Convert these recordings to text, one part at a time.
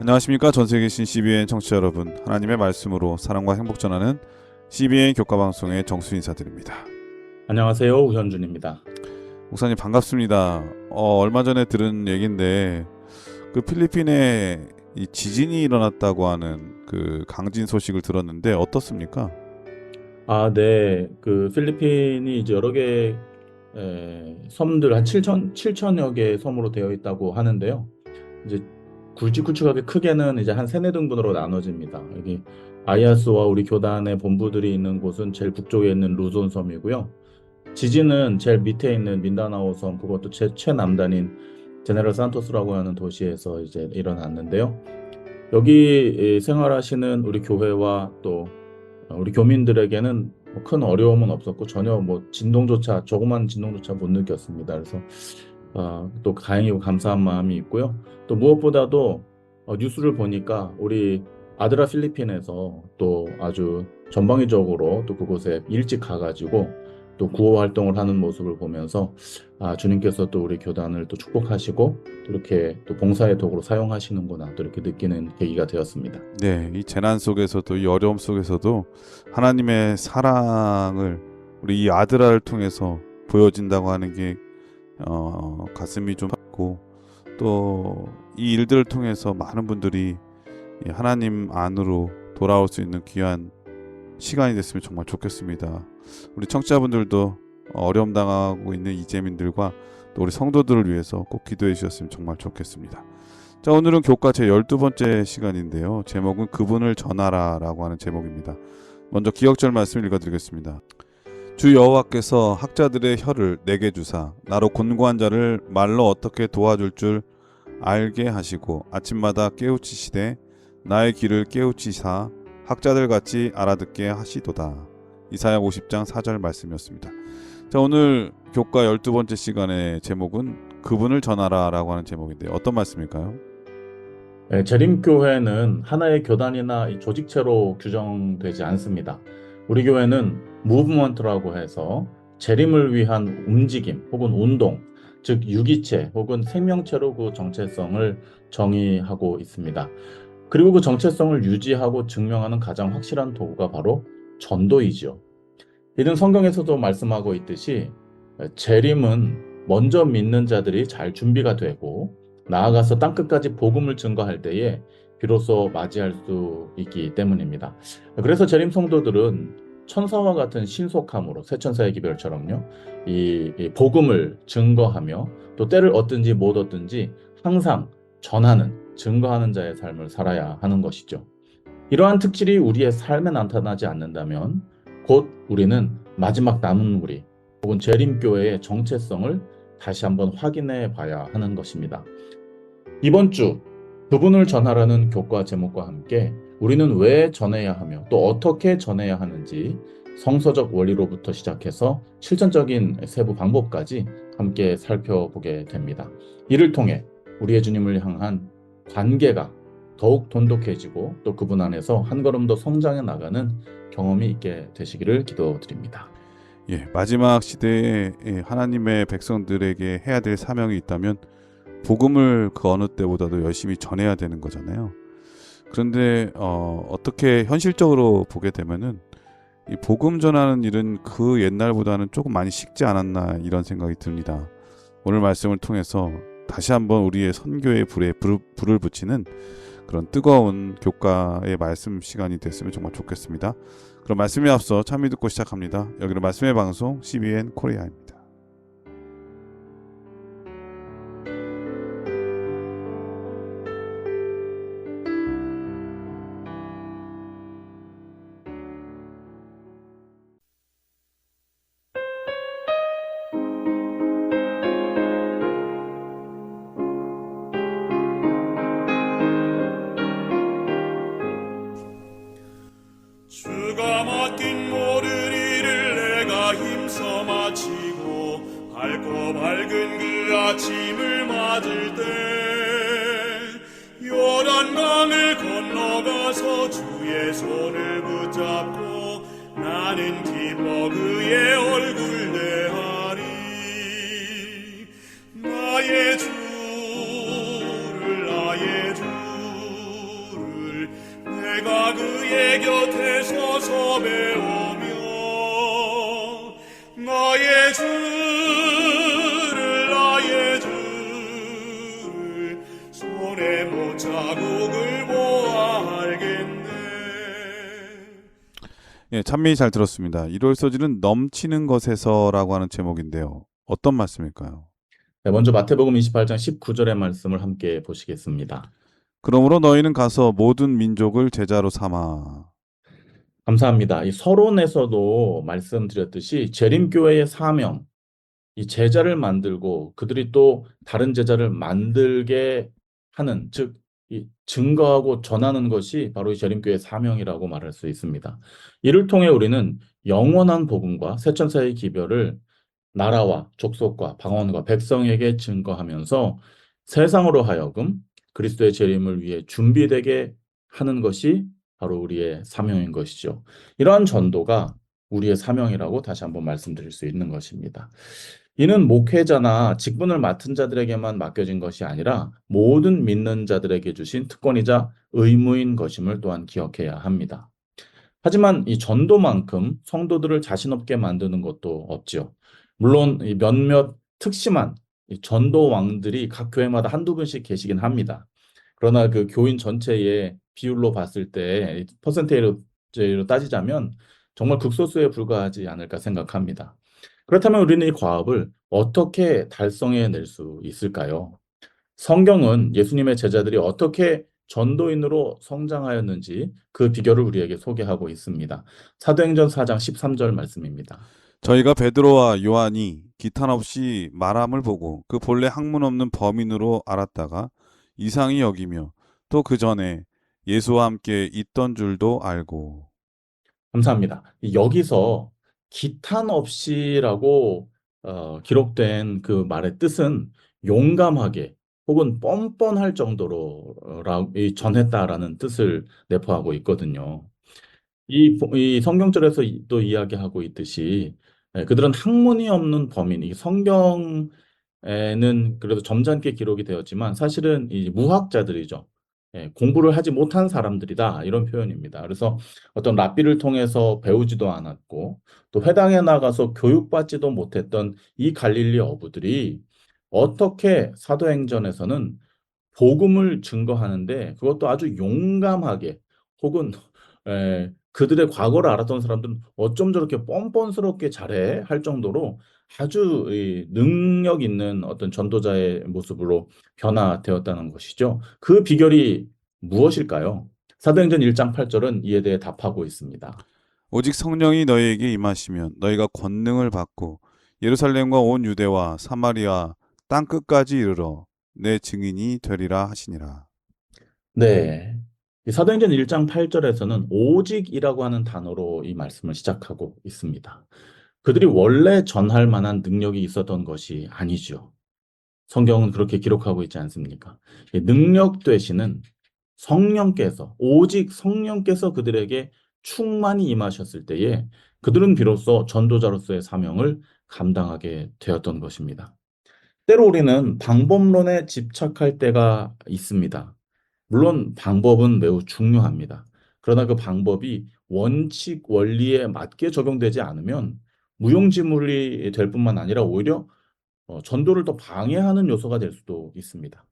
안녕하십니까. 전세계 계신 CBN 청취자 여러분, 하나님의 말씀으로 사랑과 행복 전하는 CBN 교과방송의 정수 인사드립니다. 안녕하세요. 우현준입니다. 목사님 반갑습니다. 얼마 전에 들은 얘기인데 그 필리핀에 이 지진이 일어났다고 하는 그 강진 소식을 들었는데 어떻습니까? 네. 그 필리핀이 이제 여러 개 섬들 한 7천여 개의 섬으로 되어 있다고 하는데요. 이제 굵직굵직하게 크게는 이제 한 세네 등분으로 나눠집니다. 여기 아이아스와 우리 교단의 본부들이 있는 곳은 제일 북쪽에 있는 루존 섬이고요. 지진은 제일 밑에 있는 민다나오 섬, 그것도 최남단인 제네럴 산토스라고 하는 도시에서 이제 일어났는데요. 여기 생활하시는 우리 교회와 또 우리 교민들에게는 큰 어려움은 없었고 전혀 조그만 진동조차 못 느꼈습니다. 그래서 또 다행이고 감사한 마음이 있고요. 또 무엇보다도 뉴스를 보니까 우리 아드라 필리핀에서 또 아주 전방위적으로 또 그곳에 일찍 가가지고 또 구호 활동을 하는 모습을 보면서 주님께서 또 우리 교단을 또 축복하시고 또 이렇게 또 봉사의 도구로 사용하시는구나 또 이렇게 느끼는 계기가 되었습니다. 네, 이 재난 속에서도 이 어려움 속에서도 하나님의 사랑을 우리 이 아드라를 통해서 보여진다고 하는 게 가슴이 좀 아프고 또 이 일들을 통해서 많은 분들이 이 하나님 안으로 돌아올 수 있는 귀한 시간이 됐으면 정말 좋겠습니다. 우리 청취자분들도 어려움 당하고 있는 이재민들과 또 우리 성도들을 위해서 꼭 기도해 주셨으면 정말 좋겠습니다. 자, 오늘은 교과 제 12번째 시간인데요. 제목은 그분을 전하라 라고 하는 제목입니다. 먼저 기억절 말씀 읽어드리겠습니다. 주 여호와께서 학자들의 혀를 내게 주사 나로 곤고한 자를 말로 어떻게 도와줄 줄 알게 하시고 아침마다 깨우치시되 나의 귀를 깨우치사 학자들 같이 알아듣게 하시도다. 이사야 50장 4절 말씀이었습니다. 자, 오늘 교과 12번째 시간의 제목은 그분을 전하라 라고 하는 제목인데 어떤 말씀일까요? 재림교회는 하나의 교단이나 이 조직체로 규정되지 않습니다. 우리 교회는 무브먼트라고 해서 재림을 위한 움직임 혹은 운동, 즉 유기체 혹은 생명체로 그 정체성을 정의하고 있습니다. 그리고 그 정체성을 유지하고 증명하는 가장 확실한 도구가 바로 전도이죠. 이는 성경에서도 말씀하고 있듯이 재림은 먼저 믿는 자들이 잘 준비가 되고 나아가서 땅끝까지 복음을 증거할 때에 비로소 맞이할 수 있기 때문입니다. 그래서 재림 성도들은 천사와 같은 신속함으로 새천사의 기별처럼요. 이 복음을 증거하며 또 때를 얻든지 못 얻든지 항상 전하는 증거하는 자의 삶을 살아야 하는 것이죠. 이러한 특질이 우리의 삶에 나타나지 않는다면 곧 우리는 마지막 남은 무리 혹은 재림교회의 정체성을 다시 한번 확인해 봐야 하는 것입니다. 이번 주 그분을 전하라는 교과 제목과 함께 우리는 왜 전해야 하며 또 어떻게 전해야 하는지 성서적 원리로부터 시작해서 실천적인 세부 방법까지 함께 살펴보게 됩니다. 이를 통해 우리의 주님을 향한 관계가 더욱 돈독해지고 또 그분 안에서 한 걸음 더 성장해 나가는 경험이 있게 되시기를 기도드립니다. 예, 마지막 시대에 하나님의 백성들에게 해야 될 사명이 있다면 복음을 그 어느 때보다도 열심히 전해야 되는 거잖아요. 그런데 어떻게 현실적으로 보게 되면은 이 복음 전하는 일은 그 옛날보다는 조금 많이 식지 않았나 이런 생각이 듭니다. 오늘 말씀을 통해서 다시 한번 우리의 선교의 불에 불을 붙이는 그런 뜨거운 교과의 말씀 시간이 됐으면 정말 좋겠습니다. 그럼 말씀에 앞서 참여 듣고 시작합니다. 여기는 말씀의 방송 CBN 코리아입니다. 주가 맡긴 모든 일을 내가 힘써 마치고 밝고 밝은 그 아침을 맞을 때 요단강을 건너가서 주의 손을 붙잡고 나는 기뻐 그의 얼굴 대하리. 나의 주를 나의 주 주의 곁에 서서 배우며 나의 주를 손에 못자국을 보아 알겠네. 예, 찬미 잘 들었습니다. 1월 소지는 넘치는 것에서라고 하는 제목인데요. 어떤 말씀일까요? 네, 먼저 마태복음 28장 19절의 말씀을 함께 보시겠습니다. 그러므로 너희는 가서 모든 민족을 제자로 삼아. 감사합니다. 이 서론에서도 말씀드렸듯이 재림교회의 사명, 이 제자를 만들고 그들이 또 다른 제자를 만들게 하는, 즉, 이 증거하고 전하는 것이 바로 이 재림교회의 사명이라고 말할 수 있습니다. 이를 통해 우리는 영원한 복음과 세천사의 기별을 나라와 족속과 방언과 백성에게 증거하면서 세상으로 하여금 그리스도의 재림을 위해 준비되게 하는 것이 바로 우리의 사명인 것이죠. 이러한 전도가 우리의 사명이라고 다시 한번 말씀드릴 수 있는 것입니다. 이는 목회자나 직분을 맡은 자들에게만 맡겨진 것이 아니라 모든 믿는 자들에게 주신 특권이자 의무인 것임을 또한 기억해야 합니다. 하지만 이 전도만큼 성도들을 자신 없게 만드는 것도 없지요. 물론 이 몇몇 특심한 이 전도왕들이 각 교회마다 한두 분씩 계시긴 합니다. 그러나 그 교인 전체의 비율로 봤을 때 퍼센테이지로 따지자면 정말 극소수에 불과하지 않을까 생각합니다. 그렇다면 우리는 이 과업을 어떻게 달성해 낼 수 있을까요? 성경은 예수님의 제자들이 어떻게 전도인으로 성장하였는지 그 비결을 우리에게 소개하고 있습니다. 사도행전 4장 13절 말씀입니다. 저희가 베드로와 요한이 기탄 없이 말함을 보고 그 본래 학문 없는 범인으로 알았다가 이상히 여기며 또 그 전에 예수와 함께 있던 줄도 알고. 감사합니다. 여기서 기탄 없이라고 기록된 그 말의 뜻은 용감하게 혹은 뻔뻔할 정도로 전했다라는 뜻을 내포하고 있거든요. 이 성경절에서 또 이야기하고 있듯이 그들은 학문이 없는 범인, 이 성경에는 그래도 점잖게 기록이 되었지만 사실은 이 무학자들이죠. 공부를 하지 못한 사람들이다 이런 표현입니다. 그래서 어떤 랍비를 통해서 배우지도 않았고 또 회당에 나가서 교육받지도 못했던 이 갈릴리 어부들이 어떻게 사도행전에서는 복음을 증거하는데 그것도 아주 용감하게 혹은 그들의 과거를 알았던 사람들은 어쩜 저렇게 뻔뻔스럽게 잘해 할 정도로 아주 이 능력 있는 어떤 전도자의 모습으로 변화되었다는 것이죠. 그 비결이 무엇일까요? 사도행전 1장 8절은 이에 대해 답하고 있습니다. 오직 성령이 너희에게 임하시면 너희가 권능을 받고 예루살렘과 온 유대와 사마리아 땅 끝까지 이르러 내 증인이 되리라 하시니라. 네. 이 사도행전 1장 8절에서는 오직이라고 하는 단어로 이 말씀을 시작하고 있습니다. 그들이 원래 전할 만한 능력이 있었던 것이 아니죠. 성경은 그렇게 기록하고 있지 않습니까? 이 능력 되시는 성령께서, 오직 성령께서 그들에게 충만히 임하셨을 때에 그들은 비로소 전도자로서의 사명을 감당하게 되었던 것입니다. 때로 우리는 방법론에 집착할 때가 있습니다. 물론 방법은 매우 중요합니다. 그러나 그 방법이 원칙, 원리에 맞게 적용되지 않으면 무용지물이 될 뿐만 아니라 오히려 전도를 더 방해하는 요소가 될 수도 있습니다.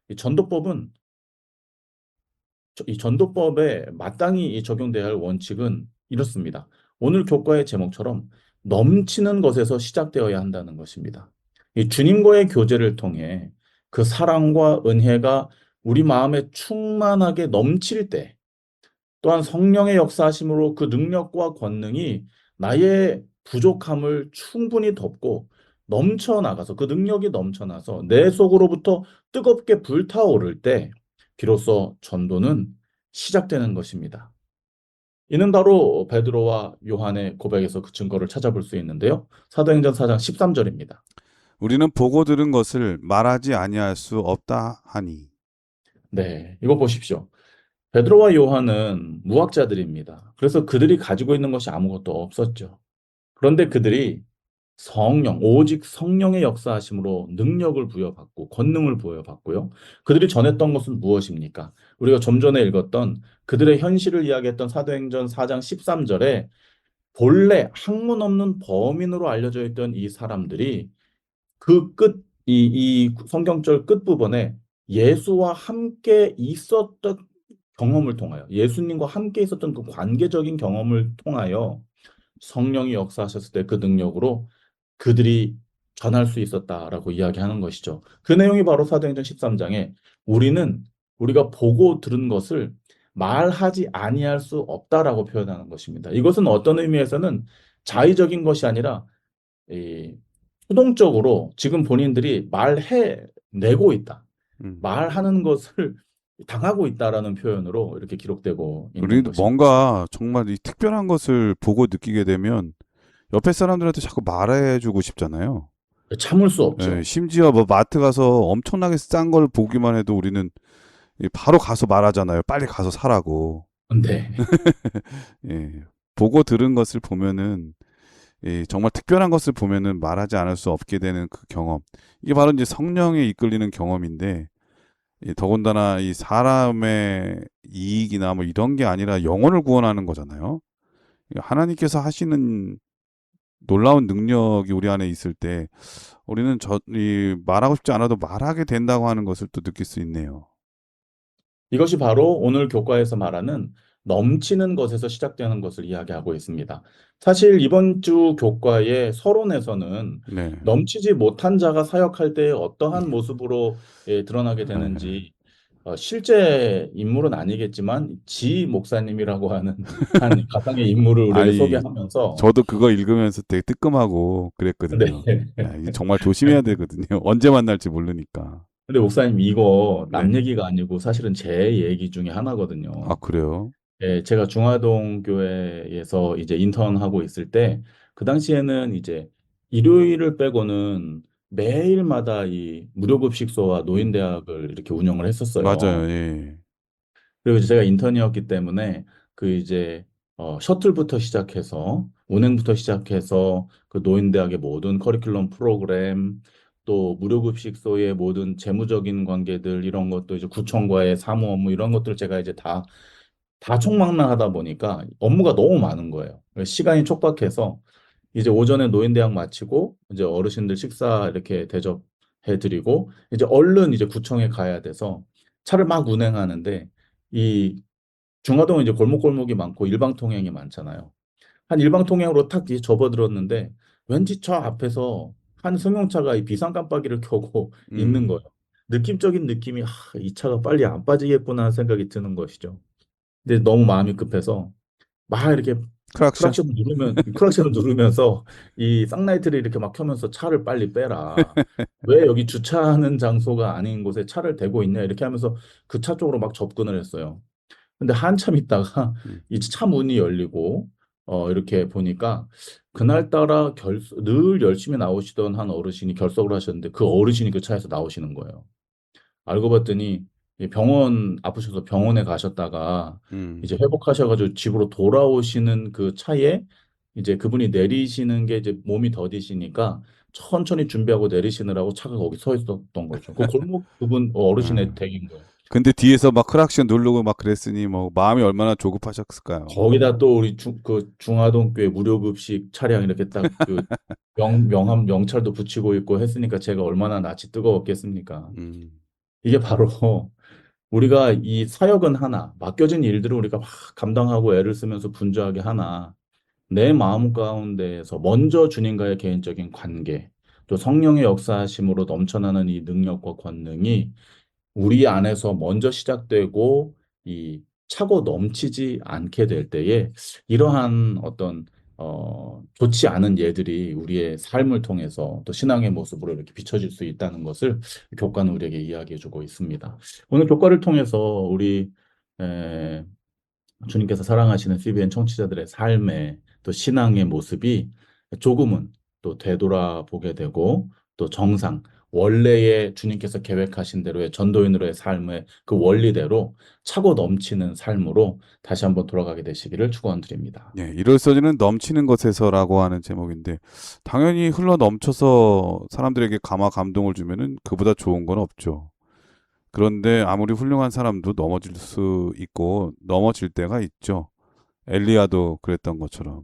이 전도법은 이 전도법에 마땅히 적용돼야 할 원칙은 이렇습니다. 오늘 교과의 제목처럼 넘치는 것에서 시작되어야 한다는 것입니다. 이 주님과의 교제를 통해 그 사랑과 은혜가 우리 마음에 충만하게 넘칠 때 또한 성령의 역사하심으로 그 능력과 권능이 나의 부족함을 충분히 덮고 넘쳐나가서 그 능력이 넘쳐나서 내 속으로부터 뜨겁게 불타오를 때 비로소 전도는 시작되는 것입니다. 이는 바로 베드로와 요한의 고백에서 그 증거를 찾아볼 수 있는데요. 사도행전 4장 13절입니다. 우리는 보고 들은 것을 말하지 아니할 수 없다 하니. 네, 이거 보십시오. 베드로와 요한은 무학자들입니다. 그래서 그들이 가지고 있는 것이 아무것도 없었죠. 그런데 그들이 성령, 오직 성령의 역사하심으로 능력을 부여받고 권능을 부여받고요. 그들이 전했던 것은 무엇입니까? 우리가 좀 전에 읽었던 그들의 현실을 이야기했던 사도행전 4장 13절에 본래 학문 없는 범인으로 알려져 있던 이 사람들이 이 성경절 끝부분에 예수와 함께 있었던 경험을 통하여, 예수님과 함께 있었던 그 관계적인 경험을 통하여 성령이 역사하셨을 때 그 능력으로 그들이 전할 수 있었다라고 이야기하는 것이죠. 그 내용이 바로 사도행전 13장에 우리가 보고 들은 것을 말하지 아니할 수 없다라고 표현하는 것입니다. 이것은 어떤 의미에서는 자의적인 것이 아니라 이 수동적으로 지금 본인들이 말해 내고 있다. 음. 말하는 것을 당하고 있다라는 표현으로 이렇게 기록되고 있는 우리도 것입니다. 뭔가 정말 이 특별한 것을 보고 느끼게 되면 옆에 사람들한테 자꾸 말해주고 싶잖아요. 참을 수 예, 없죠. 심지어 뭐 마트 가서 엄청나게 싼 걸 보기만 해도 우리는 바로 가서 말하잖아요. 빨리 가서 사라고. 근데 예, 보고 들은 것을 보면은 정말 특별한 것을 보면은 말하지 않을 수 없게 되는 그 경험. 이게 바로 이제 성령에 이끌리는 경험인데 더군다나 이 사람의 이익이나 뭐 이런 게 아니라 영혼을 구원하는 거잖아요. 하나님께서 하시는 놀라운 능력이 우리 안에 있을 때 우리는 말하고 싶지 않아도 말하게 된다고 하는 것을 또 느낄 수 있네요. 이것이 바로 오늘 교과에서 말하는 넘치는 것에서 시작되는 것을 이야기하고 있습니다. 사실 이번 주 교과의 서론에서는 네. 넘치지 못한 자가 사역할 때 어떠한 모습으로 드러나게 네. 되는지 실제 인물은 아니겠지만 지 목사님이라고 하는 한 가상의 인물을 우리에게 아니, 소개하면서 저도 그거 읽으면서 되게 뜨끔하고 네. 그랬거든요. 야, 이게 정말 조심해야 되거든요. 언제 만날지 모르니까. 근데 목사님 이거 네. 남 얘기가 아니고 사실은 제 얘기 중에 아, 하나거든요. 그래요? 예, 제가 중화동 교회에서 이제 인턴하고 있을 때, 그 당시에는 이제 일요일을 빼고는 매일마다 이 무료급식소와 음, 노인대학을 이렇게 운영을 맞아요. 했었어요. 예. 그리고 이제 제가 인턴이었기 때문에 그 이제 셔틀부터 시작해서 운행부터 시작해서 그 노인대학의 모든 커리큘럼 프로그램 또 무료급식소의 모든 재무적인 관계들 이런 것도 이제 구청과의 사무 업무 이런 것들을 제가 이제 다 총망라하다 보니까 업무가 너무 많은 거예요. 시간이 촉박해서 이제 오전에 노인대학 마치고 이제 어르신들 식사 이렇게 대접해 드리고 이제 얼른 이제 구청에 가야 돼서 차를 막 운행하는데 이 중화동은 이제 골목골목이 많고 일방통행이 많잖아요. 한 일방통행으로 탁 이제 접어들었는데 왠지 저 앞에서 한 승용차가 이 비상 깜빡이를 켜고 있는 거예요. 음, 느낌적인 느낌이 이 차가 빨리 안 빠지겠구나 하는 생각이 드는 것이죠. 근데 너무 마음이 급해서 막 이렇게 크락션? 크락션을 누르면서 이 쌍라이트를 이렇게 막 켜면서 차를 빨리 빼라. 왜 여기 주차하는 장소가 아닌 곳에 차를 대고 있냐 이렇게 하면서 그 차 쪽으로 막 접근을 했어요. 근데 한참 있다가 음, 이 차 문이 열리고 이렇게 보니까 그날따라 늘 열심히 나오시던 한 어르신이 결석을 하셨는데 그 어르신이 그 차에서 나오시는 거예요. 알고 봤더니 이 병원 아프셔서 병원에 가셨다가 이제 음. 회복하셔가지고 집으로 돌아오시는 그 차에 이제 그분이 내리시는 게 이제 몸이 더디시니까 천천히 준비하고 내리시느라고 차가 거기 서 있었던 거죠. 그 골목 그분 어르신의 아. 댁인 거예요. 근데 뒤에서 막 크락션 누르고 막 그랬으니 뭐 마음이 얼마나 조급하셨을까요? 거기다 또 우리 그 중화동교회 무료급식 차량 이렇게 딱 그 명함 명찰도 붙이고 있고 했으니까 제가 얼마나 낯이 뜨거웠겠습니까? 음, 이게 바로 우리가 이 사역은 하나, 맡겨진 일들을 우리가 막 감당하고 애를 쓰면서 분주하게 하나, 내 마음 가운데에서 먼저 주님과의 개인적인 관계, 또 성령의 역사하심으로 넘쳐나는 이 능력과 권능이 우리 안에서 먼저 시작되고 이 차고 넘치지 않게 될 때에 이러한 어떤 좋지 않은 예들이 우리의 삶을 통해서 또 신앙의 모습으로 이렇게 비춰질 수 있다는 것을 교과는 우리에게 이야기해 주고 있습니다. 오늘 교과를 통해서 우리 에, 주님께서 사랑하시는 CBN 청취자들의 삶의 또 신앙의 모습이 조금은 또 되돌아보게 되고 또 정상, 원래의 주님께서 계획하신 대로의 전도인으로의 삶의 그 원리대로 차고 넘치는 삶으로 다시 한번 돌아가게 되시기를 축원드립니다. 예, 이럴서지는 넘치는 것에서라고 하는 제목인데 당연히 흘러 넘쳐서 사람들에게 감화 감동을 주면은 그보다 좋은 건 없죠. 그런데 아무리 훌륭한 사람도 넘어질 수 있고 넘어질 때가 있죠. 엘리야도 그랬던 것처럼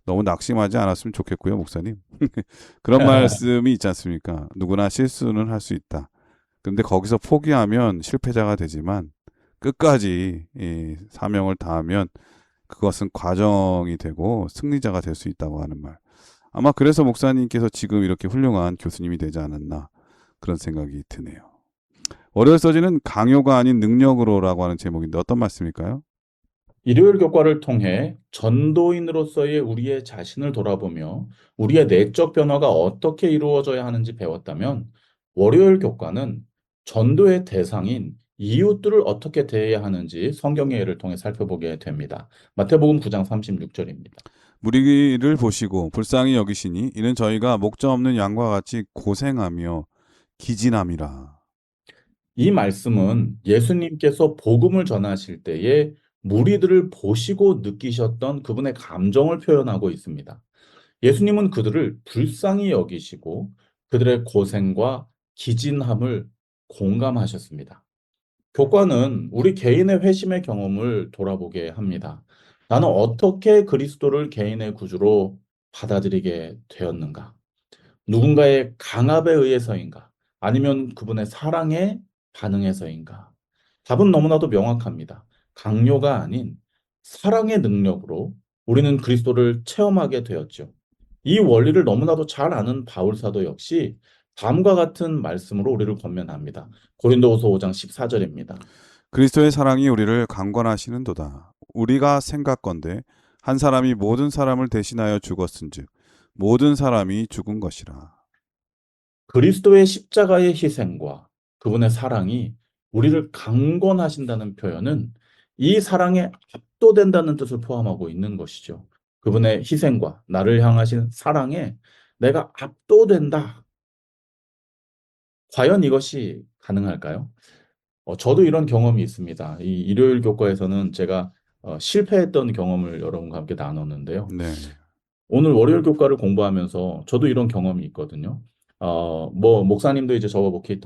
너무 낙심하지 않았으면 좋겠고요, 목사님. 그런 말씀이 있지 않습니까? 누구나 실수는 할 수 있다. 근데 거기서 포기하면 실패자가 되지만 끝까지 이 사명을 다하면 그것은 과정이 되고 승리자가 될 수 있다고 하는 말. 아마 그래서 목사님께서 지금 이렇게 훌륭한 교수님이 되지 않았나 그런 생각이 드네요. 월요일 서지는 강요가 아닌 능력으로라고 하는 제목인데 어떤 말씀일까요? 일요일 교과를 통해 전도인으로서의 우리의 자신을 돌아보며 우리의 내적 변화가 어떻게 이루어져야 하는지 배웠다면 월요일 교과는 전도의 대상인 이웃들을 어떻게 대해야 하는지 성경의 예를 통해 살펴보게 됩니다. 마태복음 9장 36절입니다. 무리를 보시고 불쌍히 여기시니 이는 저희가 목자 없는 양과 같이 고생하며 기진함이라. 이 말씀은 예수님께서 복음을 전하실 때에 무리들을 보시고 느끼셨던 그분의 감정을 표현하고 있습니다. 예수님은 그들을 불쌍히 여기시고 그들의 고생과 기진함을 공감하셨습니다. 교과는 우리 개인의 회심의 경험을 돌아보게 합니다. 나는 어떻게 그리스도를 개인의 구주로 받아들이게 되었는가? 누군가의 강압에 의해서인가? 아니면 그분의 사랑에 반응해서인가? 답은 너무나도 명확합니다. 강요가 아닌 사랑의 능력으로 우리는 그리스도를 체험하게 되었죠. 이 원리를 너무나도 잘 아는 바울 사도 역시 다음과 같은 말씀으로 우리를 권면합니다. 고린도후서 5장 14절입니다. 그리스도의 사랑이 우리를 강권하시는도다. 우리가 생각건대 한 사람이 모든 사람을 대신하여 죽었은즉 모든 사람이 죽은 것이라. 그리스도의 십자가의 희생과 그분의 사랑이 우리를 강권하신다는 표현은 이 사랑에 압도된다는 뜻을 포함하고 있는 것이죠. 그분의 희생과 나를 향하신 사랑에 내가 압도된다. 과연 이것이 가능할까요? 저도 이런 경험이 있습니다. 이 일요일 교과에서는 제가 실패했던 경험을 여러분과 함께 나눴는데요. 네. 오늘 월요일 교과를 공부하면서 저도 이런 경험이 있거든요. 뭐 목사님도 이제 저와 목회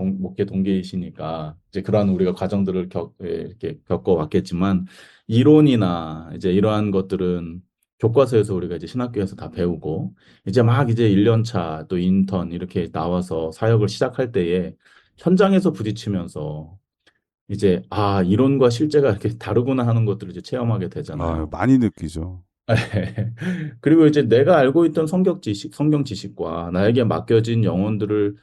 동기이시니까 이제 그러한 우리가 과정들을 이렇게 겪어왔겠지만 이론이나 이제 이러한 것들은 교과서에서 우리가 이제 신학교에서 다 배우고 이제 막 이제 1년 차 또 인턴 이렇게 나와서 사역을 시작할 때에 현장에서 부딪히면서 이제 이론과 실제가 이렇게 다르구나 하는 것들을 이제 체험하게 되잖아요. 많이 느끼죠. 그리고 이제 내가 알고 있던 성경 지식과 나에게 맡겨진 영혼들을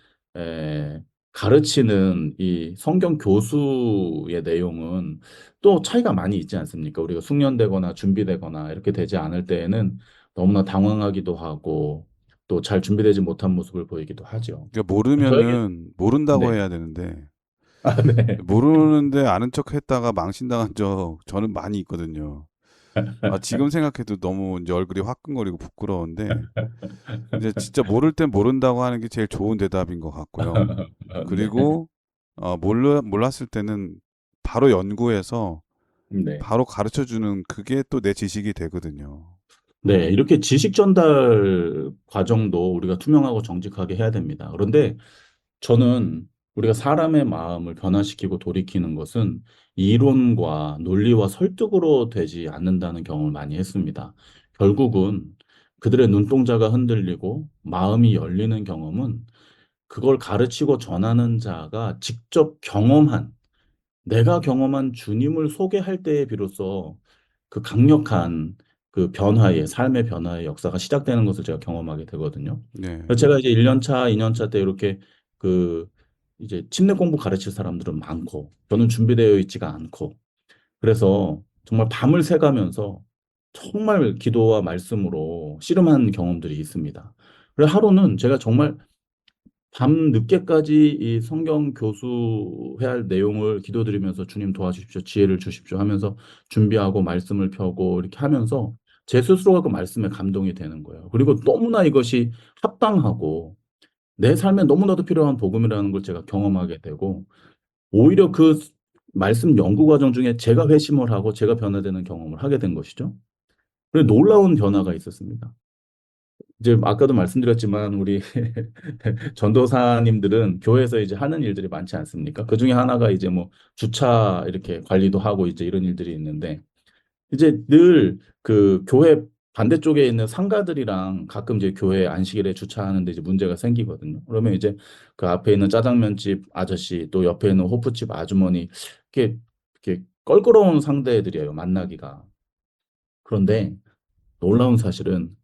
가르치는 이 성경 교수의 내용은 또 차이가 많이 있지 않습니까? 우리가 숙련되거나 준비되거나 이렇게 되지 않을 때에는 너무나 당황하기도 하고 또 잘 준비되지 못한 모습을 보이기도 하죠. 그러니까 저에게, 모르면은 모른다고 네. 해야 되는데 네. 모르는데 아는 척 했다가 망신당한 적 저는 많이 있거든요. 지금 생각해도 너무 이제 얼굴이 화끈거리고 부끄러운데 이제 진짜 모를 땐 모른다고 하는 게 제일 좋은 대답인 것 같고요. 네. 그리고 몰랐을 때는 바로 연구해서 네. 바로 가르쳐 주는 그게 또 내 지식이 되거든요. 네, 이렇게 지식 전달 과정도 우리가 투명하고 정직하게 해야 됩니다. 그런데 저는 우리가 사람의 마음을 변화시키고 돌이키는 것은 이론과 논리와 설득으로 되지 않는다는 경험을 많이 했습니다. 결국은 그들의 눈동자가 흔들리고 마음이 열리는 경험은 그걸 가르치고 전하는 자가 직접 경험한 내가 경험한 주님을 소개할 때에 비로소 그 강력한 그 변화의 삶의 변화의 역사가 시작되는 것을 제가 경험하게 되거든요. 네. 그래서 제가 이제 1년 차, 2년 차 때 이렇게 그 이제 침례 공부 가르칠 사람들은 많고 저는 준비되어 있지가 않고 그래서 정말 밤을 새가면서 정말 기도와 말씀으로 씨름한 경험들이 있습니다. 그래서 하루는 제가 정말 밤 늦게까지 이 성경 교수해야 할 내용을 기도드리면서 주님 도와주십시오. 지혜를 주십시오 하면서 준비하고 말씀을 펴고 이렇게 하면서 제 스스로가 그 말씀에 감동이 되는 거예요. 그리고 너무나 이것이 합당하고 내 삶에 너무나도 필요한 복음이라는 걸 제가 경험하게 되고 오히려 그 말씀 연구 과정 중에 제가 회심을 하고 제가 변화되는 경험을 하게 된 것이죠. 그리고 놀라운 변화가 있었습니다. 이제 아까도 말씀드렸지만 우리 전도사님들은 교회에서 이제 하는 일들이 많지 않습니까? 그 중에 하나가 이제 뭐 주차 이렇게 관리도 하고 이제 이런 일들이 있는데 이제 늘 그 교회 반대쪽에 있는 상가들이랑 가끔 이제 교회 안식일에 주차하는데 이제 문제가 생기거든요. 그러면 이제 그 앞에 있는 짜장면집 아저씨 또 옆에 있는 호프집 아주머니 이렇게 껄끄러운 상대들이에요. 만나기가. 그런데 놀라운 사실은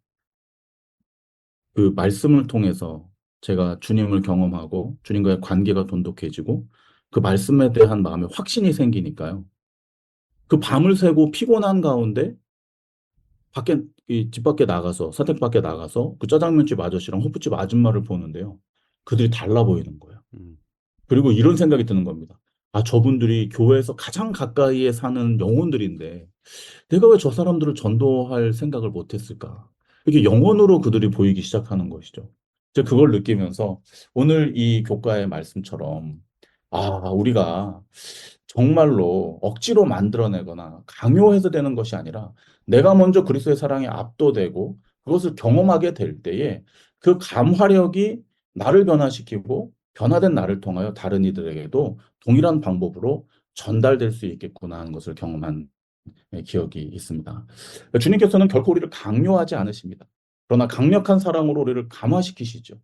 그 말씀을 통해서 제가 주님을 경험하고 주님과의 관계가 돈독해지고 그 말씀에 대한 마음에 확신이 생기니까요. 그 밤을 새고 피곤한 가운데 밖에 이 집 밖에 나가서 사택 밖에 나가서 그 짜장면집 아저씨랑 호프집 아줌마를 보는데요. 그들이 달라 보이는 거예요. 음. 그리고 이런 생각이 드는 겁니다. 아, 저분들이 교회에서 가장 가까이에 사는 영혼들인데 내가 왜 저 사람들을 전도할 생각을 못 했을까? 이렇게 영혼으로 그들이 보이기 시작하는 것이죠. 제가 그걸 느끼면서 오늘 이 교과의 말씀처럼 우리가 정말로 억지로 만들어내거나 강요해서 되는 것이 아니라 내가 먼저 그리스도의 사랑에 압도되고 그것을 경험하게 될 때에 그 감화력이 나를 변화시키고 변화된 나를 통하여 다른 이들에게도 동일한 방법으로 전달될 수 있겠구나 하는 것을 경험한 기억이 있습니다. 주님께서는 결코 우리를 강요하지 않으십니다. 그러나 강력한 사랑으로 우리를 감화시키시죠.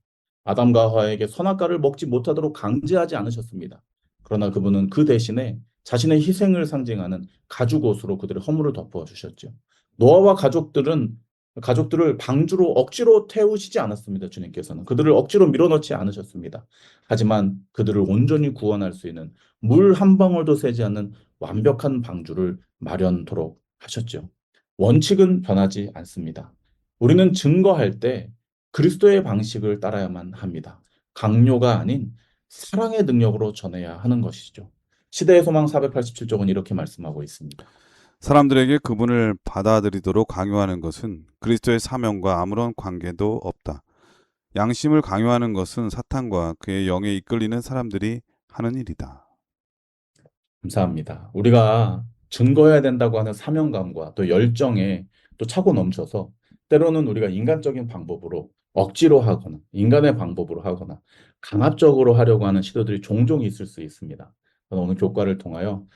아담과 하와에게 선악과를 먹지 못하도록 강제하지 않으셨습니다. 그러나 그분은 그 대신에 자신의 희생을 상징하는 가죽옷으로 그들의 허물을 덮어 주셨죠. 노아와 가족들을 방주로 억지로 태우시지 않았습니다. 주님께서는 그들을 억지로 밀어넣지 않으셨습니다. 하지만 그들을 온전히 구원할 수 있는 물 한 방울도 새지 않는 완벽한 방주를 마련토록 하셨죠. 원칙은 변하지 않습니다. 우리는 증거할 때 그리스도의 방식을 따라야만 합니다. 강요가 아닌 사랑의 능력으로 전해야 하는 것이죠. 시대의 소망 487쪽은 이렇게 말씀하고 있습니다. 사람들에게 그분을 받아들이도록 강요하는 것은 그리스도의 사명과 아무런 관계도 없다. 양심을 강요하는 것은 사탄과 그의 영에 이끌리는 사람들이 하는 일이다. 감사합니다. 우리가 증거해야 된다고 하는 사명감과 또 열정에 또 차고 넘쳐서 때로는 우리가 인간적인 방법으로 억지로 하거나 인간의 방법으로 하거나 강압적으로 하려고 하는 시도들이 종종 있을 수 있습니다. 오늘 교과를 통하여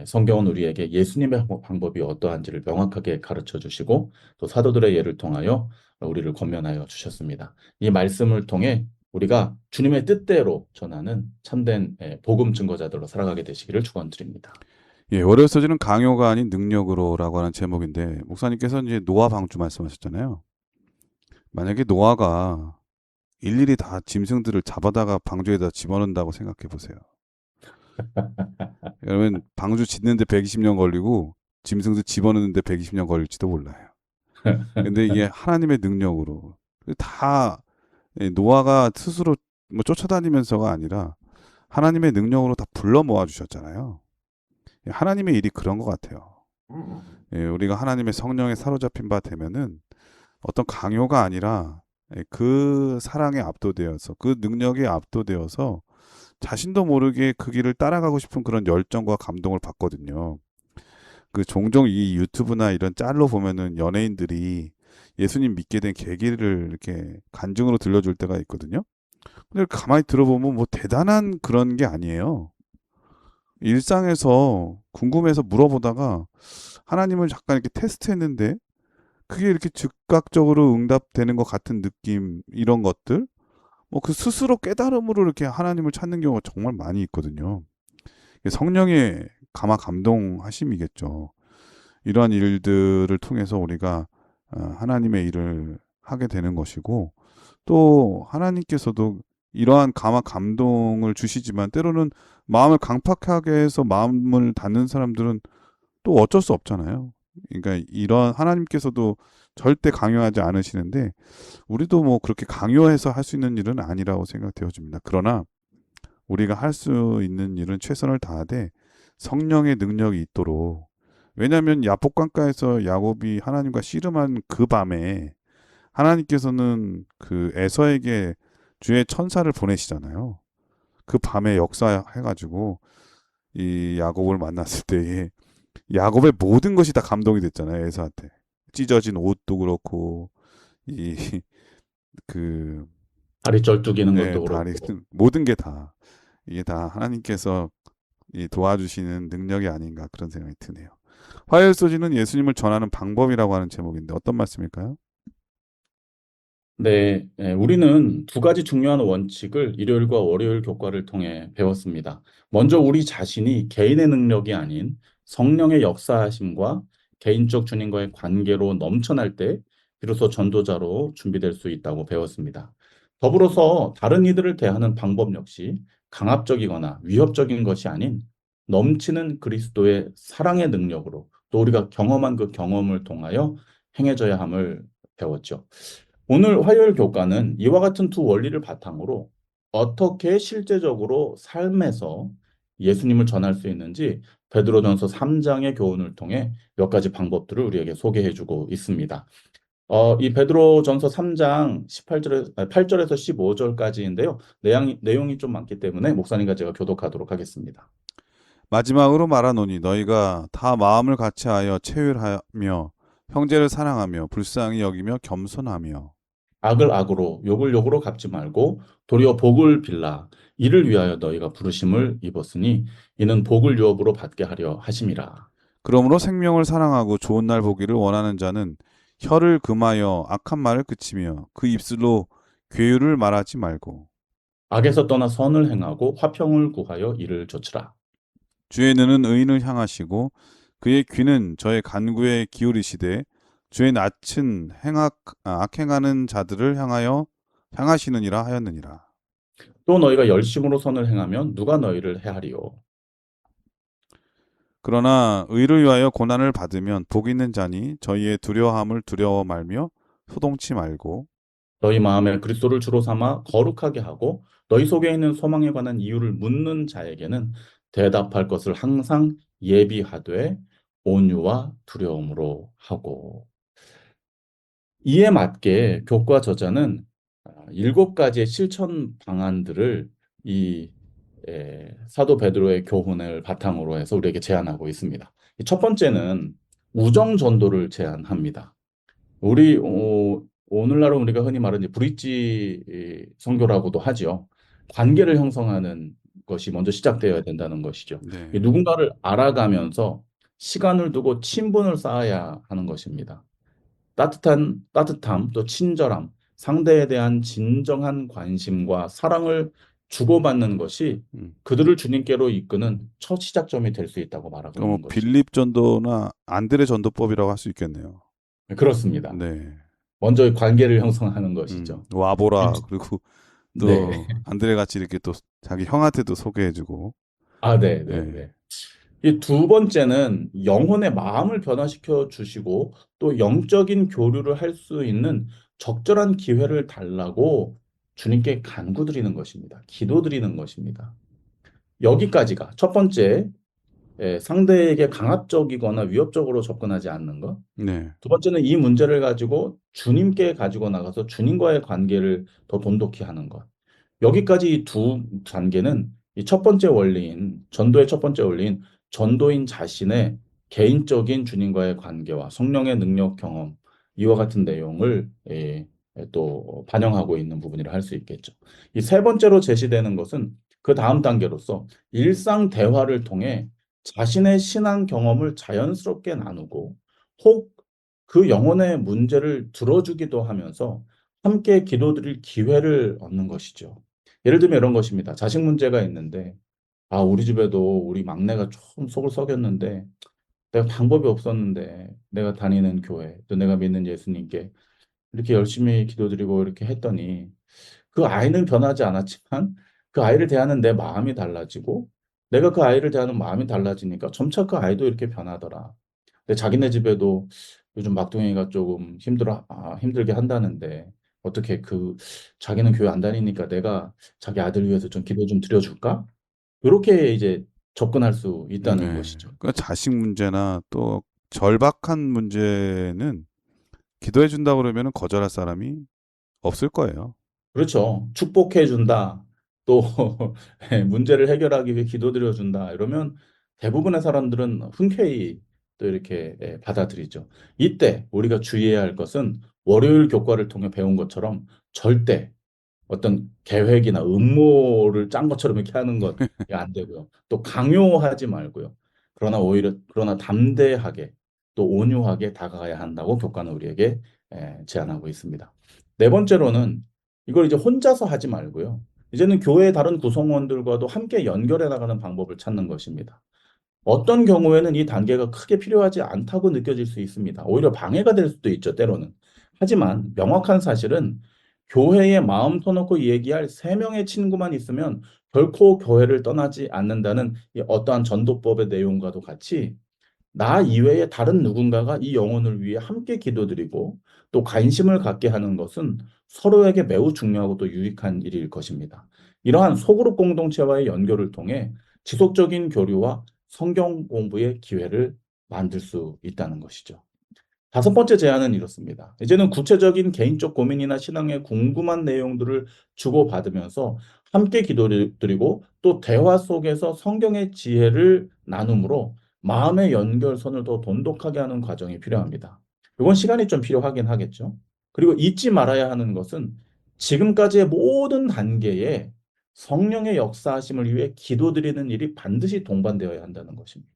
성경은 우리에게 예수님의 방법이 어떠한지를 명확하게 가르쳐 주시고 또 사도들의 예를 통하여 우리를 권면하여 주셨습니다. 이 말씀을 통해 우리가 주님의 뜻대로 전하는 참된 복음 증거자들로 살아가게 되시기를 축원드립니다. 예, 어려서지는 강요가 아닌 능력으로라고 하는 제목인데 목사님께서 이제 노아 방주 말씀하셨잖아요. 만약에 노아가 일일이 다 짐승들을 잡아다가 방주에다 집어넣는다고 생각해 보세요. 그러면 방주 짓는데 120년 걸리고 짐승들 집어넣는데 120년 걸릴지도 몰라요. 근데 이게 하나님의 능력으로 다 노아가 스스로 뭐 쫓아다니면서가 아니라 하나님의 능력으로 다 불러 모아 주셨잖아요. 하나님의 일이 그런 것 같아요. 우리가 하나님의 성령에 사로잡힌 바 되면은 어떤 강요가 아니라 그 사랑에 압도되어서 그 능력에 압도되어서 자신도 모르게 그 길을 따라가고 싶은 그런 열정과 감동을 받거든요. 그 종종 이 유튜브나 이런 짤로 보면은 연예인들이 예수님 믿게 된 계기를 이렇게 간증으로 들려줄 때가 있거든요. 근데 가만히 들어보면 뭐 대단한 그런 게 아니에요. 일상에서 궁금해서 물어보다가 하나님을 잠깐 이렇게 테스트했는데 그게 이렇게 즉각적으로 응답되는 것 같은 느낌 이런 것들 뭐 그 스스로 깨달음으로 이렇게 하나님을 찾는 경우가 정말 많이 있거든요. 성령의 감동하심이겠죠. 이러한 일들을 통해서 우리가 하나님의 일을 하게 되는 것이고 또 하나님께서도 이러한 감동을 주시지만 때로는 마음을 강팍하게 해서 마음을 닫는 사람들은 또 어쩔 수 없잖아요. 그러니까 이런 하나님께서도 절대 강요하지 않으시는데 우리도 뭐 그렇게 강요해서 할 수 있는 일은 아니라고 생각되어집니다. 그러나 우리가 할 수 있는 일은 최선을 다하되 성령의 능력이 있도록 왜냐하면 야복강가에서 야곱이 하나님과 씨름한 그 밤에 하나님께서는 그 에서에게 주의 천사를 보내시잖아요. 그 밤에 역사해가지고 이 야곱을 만났을 때에 야곱의 모든 것이 다 감동이 됐잖아요. 에서한테 찢어진 옷도 그렇고 이 그 다리 쩔뚝이는 네, 것도 다리 그렇고. 모든 게 다 이게 다 하나님께서 이 도와주시는 능력이 아닌가 그런 생각이 드네요. 화요일 소지는 예수님을 전하는 방법이라고 하는 제목인데 어떤 말씀일까요? 네, 우리는 두 가지 중요한 원칙을 일요일과 월요일 교과를 통해 배웠습니다. 먼저 우리 자신이 개인의 능력이 아닌 성령의 역사하심과 개인적 주님과의 관계로 넘쳐날 때 비로소 전도자로 준비될 수 있다고 배웠습니다. 더불어서 다른 이들을 대하는 방법 역시 강압적이거나 위협적인 것이 아닌 넘치는 그리스도의 사랑의 능력으로 또 우리가 경험한 그 경험을 통하여 행해져야 함을 배웠죠. 오늘 화요일 교과는 이와 같은 두 원리를 바탕으로 어떻게 실제적으로 삶에서 예수님을 전할 수 있는지 베드로전서 3장의 교훈을 통해 몇 가지 방법들을 우리에게 소개해 주고 있습니다. 이 베드로전서 3장 8절에서 15절까지인데요. 내용이 좀 많기 때문에 목사님과 제가 교독하도록 하겠습니다. 마지막으로 말하노니 너희가 다 마음을 같이하여 체휼하며 형제를 사랑하며 불쌍히 여기며 겸손하며 악을 악으로 욕을 욕으로 갚지 말고 도리어 복을 빌라 이를 위하여 너희가 부르심을 입었으니 이는 복을 유업으로 받게 하려 하심이라. 그러므로 생명을 사랑하고 좋은 날 보기를 원하는 자는 혀를 금하여 악한 말을 그치며 그 입술로 괴유를 말하지 말고 악에서 떠나 선을 행하고 화평을 구하여 이를 좇으라. 주의 눈은 의인을 향하시고 그의 귀는 저의 간구에 기울이시되 주의 낯은 악행하는 자들을 향하여 향하시느니라 하였느니라. 또 너희가 열심으로 선을 행하면 누가 너희를 해하리요. 그러나 의를 위하여 고난을 받으면 복 있는 자니 저희의 두려움을 두려워 말며 소동치 말고 너희 마음에 그리스도를 주로 삼아 거룩하게 하고 너희 속에 있는 소망에 관한 이유를 묻는 자에게는 대답할 것을 항상 예비하되 온유와 두려움으로 하고. 이에 맞게 교과 저자는 7가지의 실천 방안들을 이 사도 베드로의 교훈을 바탕으로 해서 우리에게 제안하고 있습니다. 첫 번째는 우정 전도를 제안합니다. 오늘날은 우리가 흔히 말하는 이제 브릿지 선교라고도 하죠. 관계를 형성하는 것이 먼저 시작되어야 된다는 것이죠. 네. 이 누군가를 알아가면서 시간을 두고 친분을 쌓아야 하는 것입니다. 따뜻함, 또 친절함, 상대에 대한 진정한 관심과 사랑을 주고받는 것이 음. 그들을 주님께로 이끄는 첫 시작점이 될 수 있다고 말하고 그러니까 뭐 있는 것이죠. 빌립 전도나 안드레 전도법이라고 할 수 있겠네요. 그렇습니다. 네. 먼저 관계를 형성하는 것이죠. 와보라 일- 그리고 네. 또 안드레 같이 이렇게 또 자기 형한테도 소개해주고 아, 네, 네, 네. 네. 이 두 번째는 영혼의 마음을 변화시켜 주시고 또 영적인 교류를 할 수 있는 적절한 기회를 달라고 주님께 간구드리는 것입니다. 기도드리는 것입니다. 여기까지가 첫 번째, 상대에게 강압적이거나 위협적으로 접근하지 않는 것. 네. 두 번째는 이 문제를 가지고 주님께 가지고 나가서 주님과의 관계를 더 돈독히 하는 것. 여기까지 이 두 단계는 이 첫 번째 원리인, 전도의 첫 번째 원리인 전도인 자신의 개인적인 주님과의 관계와 성령의 능력 경험, 이와 같은 내용을 또 반영하고 있는 부분이라 할 수 있겠죠. 이 세 번째로 제시되는 것은 그 다음 단계로서 일상 대화를 통해 자신의 신앙 경험을 자연스럽게 나누고 혹 그 영혼의 문제를 들어주기도 하면서 함께 기도드릴 기회를 얻는 것이죠. 예를 들면 이런 것입니다. 자식 문제가 있는데, 우리 집에도 우리 막내가 좀 속을 썩였는데, 내가 방법이 없었는데, 내가 다니는 교회, 또 내가 믿는 예수님께 이렇게 열심히 기도드리고 이렇게 했더니, 그 아이는 변하지 않았지만, 그 아이를 대하는 내 마음이 달라지고, 내가 그 아이를 대하는 마음이 달라지니까 점차 그 아이도 이렇게 변하더라. 근데 자기네 집에도 요즘 막둥이가 조금 힘들게 한다는데, 어떻게 자기는 교회 안 다니니까 내가 자기 아들 위해서 좀 기도 좀 드려줄까? 이렇게 이제 접근할 수 있다는 네. 것이죠. 그러니까 자식 문제나 또 절박한 문제는 기도해 준다고 그러면 거절할 사람이 없을 거예요. 그렇죠. 축복해 준다. 또 문제를 해결하기 위해 기도드려 준다. 이러면 대부분의 사람들은 흔쾌히 또 이렇게 받아들이죠. 이때 우리가 주의해야 할 것은 월요일 교과를 통해 배운 것처럼 절대 어떤 계획이나 음모를 짠 것처럼 이렇게 하는 건 안 되고요. 또 강요하지 말고요. 그러나 담대하게 또 온유하게 다가가야 한다고 교과는 우리에게 제안하고 있습니다. 네 번째로는 이걸 이제 혼자서 하지 말고요. 이제는 교회의 다른 구성원들과도 함께 연결해 나가는 방법을 찾는 것입니다. 어떤 경우에는 이 단계가 크게 필요하지 않다고 느껴질 수 있습니다. 오히려 방해가 될 수도 있죠, 때로는. 하지만 명확한 사실은 교회에 마음 터놓고 얘기할 세 명의 친구만 있으면 결코 교회를 떠나지 않는다는 이 어떠한 전도법의 내용과도 같이 나 이외에 다른 누군가가 이 영혼을 위해 함께 기도드리고 또 관심을 갖게 하는 것은 서로에게 매우 중요하고 또 유익한 일일 것입니다. 이러한 소그룹 공동체와의 연결을 통해 지속적인 교류와 성경 공부의 기회를 만들 수 있다는 것이죠. 다섯 번째 제안은 이렇습니다. 이제는 구체적인 개인적 고민이나 신앙에 궁금한 내용들을 주고받으면서 함께 기도드리고 또 대화 속에서 성경의 지혜를 나눔으로 마음의 연결선을 더 돈독하게 하는 과정이 필요합니다. 이건 시간이 좀 필요하긴 하겠죠. 그리고 잊지 말아야 하는 것은 지금까지의 모든 단계에 성령의 역사하심을 위해 기도드리는 일이 반드시 동반되어야 한다는 것입니다.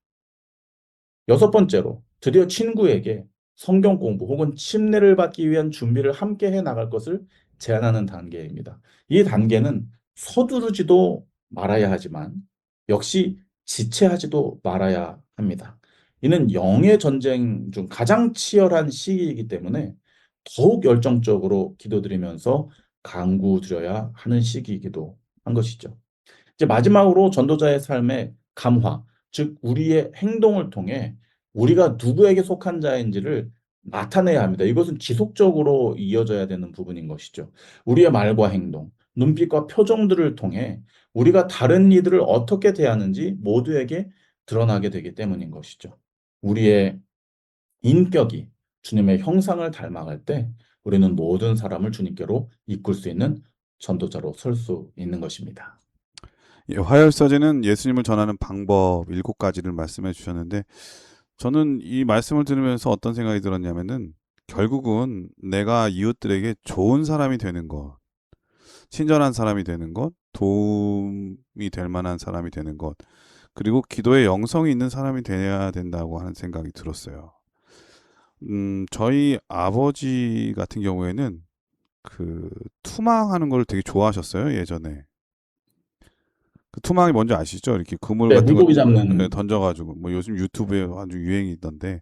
여섯 번째로 드디어 친구에게 성경 공부 혹은 침례를 받기 위한 준비를 함께 해 나갈 것을 제안하는 단계입니다. 이 단계는 서두르지도 말아야 하지만 역시 지체하지도 말아야 합니다. 이는 영의 전쟁 중 가장 치열한 시기이기 때문에 더욱 열정적으로 기도드리면서 간구드려야 하는 시기이기도 한 것이죠. 이제 마지막으로 전도자의 삶의 감화, 즉 우리의 행동을 통해 우리가 누구에게 속한 자인지를 나타내야 합니다. 이것은 지속적으로 이어져야 되는 부분인 것이죠. 우리의 말과 행동, 눈빛과 표정들을 통해 우리가 다른 이들을 어떻게 대하는지 모두에게 드러나게 되기 때문인 것이죠. 우리의 인격이 주님의 형상을 닮아갈 때 우리는 모든 사람을 주님께로 이끌 수 있는 전도자로 설 수 있는 것입니다. 예, 화요일서재는 예수님을 전하는 방법 7가지를 말씀해 주셨는데 저는 이 말씀을 들으면서 어떤 생각이 들었냐면은 결국은 내가 이웃들에게 좋은 사람이 되는 것, 친절한 사람이 되는 것, 도움이 될 만한 사람이 되는 것, 그리고 기도에 영성이 있는 사람이 돼야 된다고 하는 생각이 들었어요. 저희 아버지 같은 경우에는 그 투망하는 걸 되게 좋아하셨어요, 예전에. 그 투망이 뭔지 아시죠? 이렇게 그물 네, 같은 거 물고기 잡는. 던져가지고 뭐 요즘 유튜브에 아주 유행이 있던데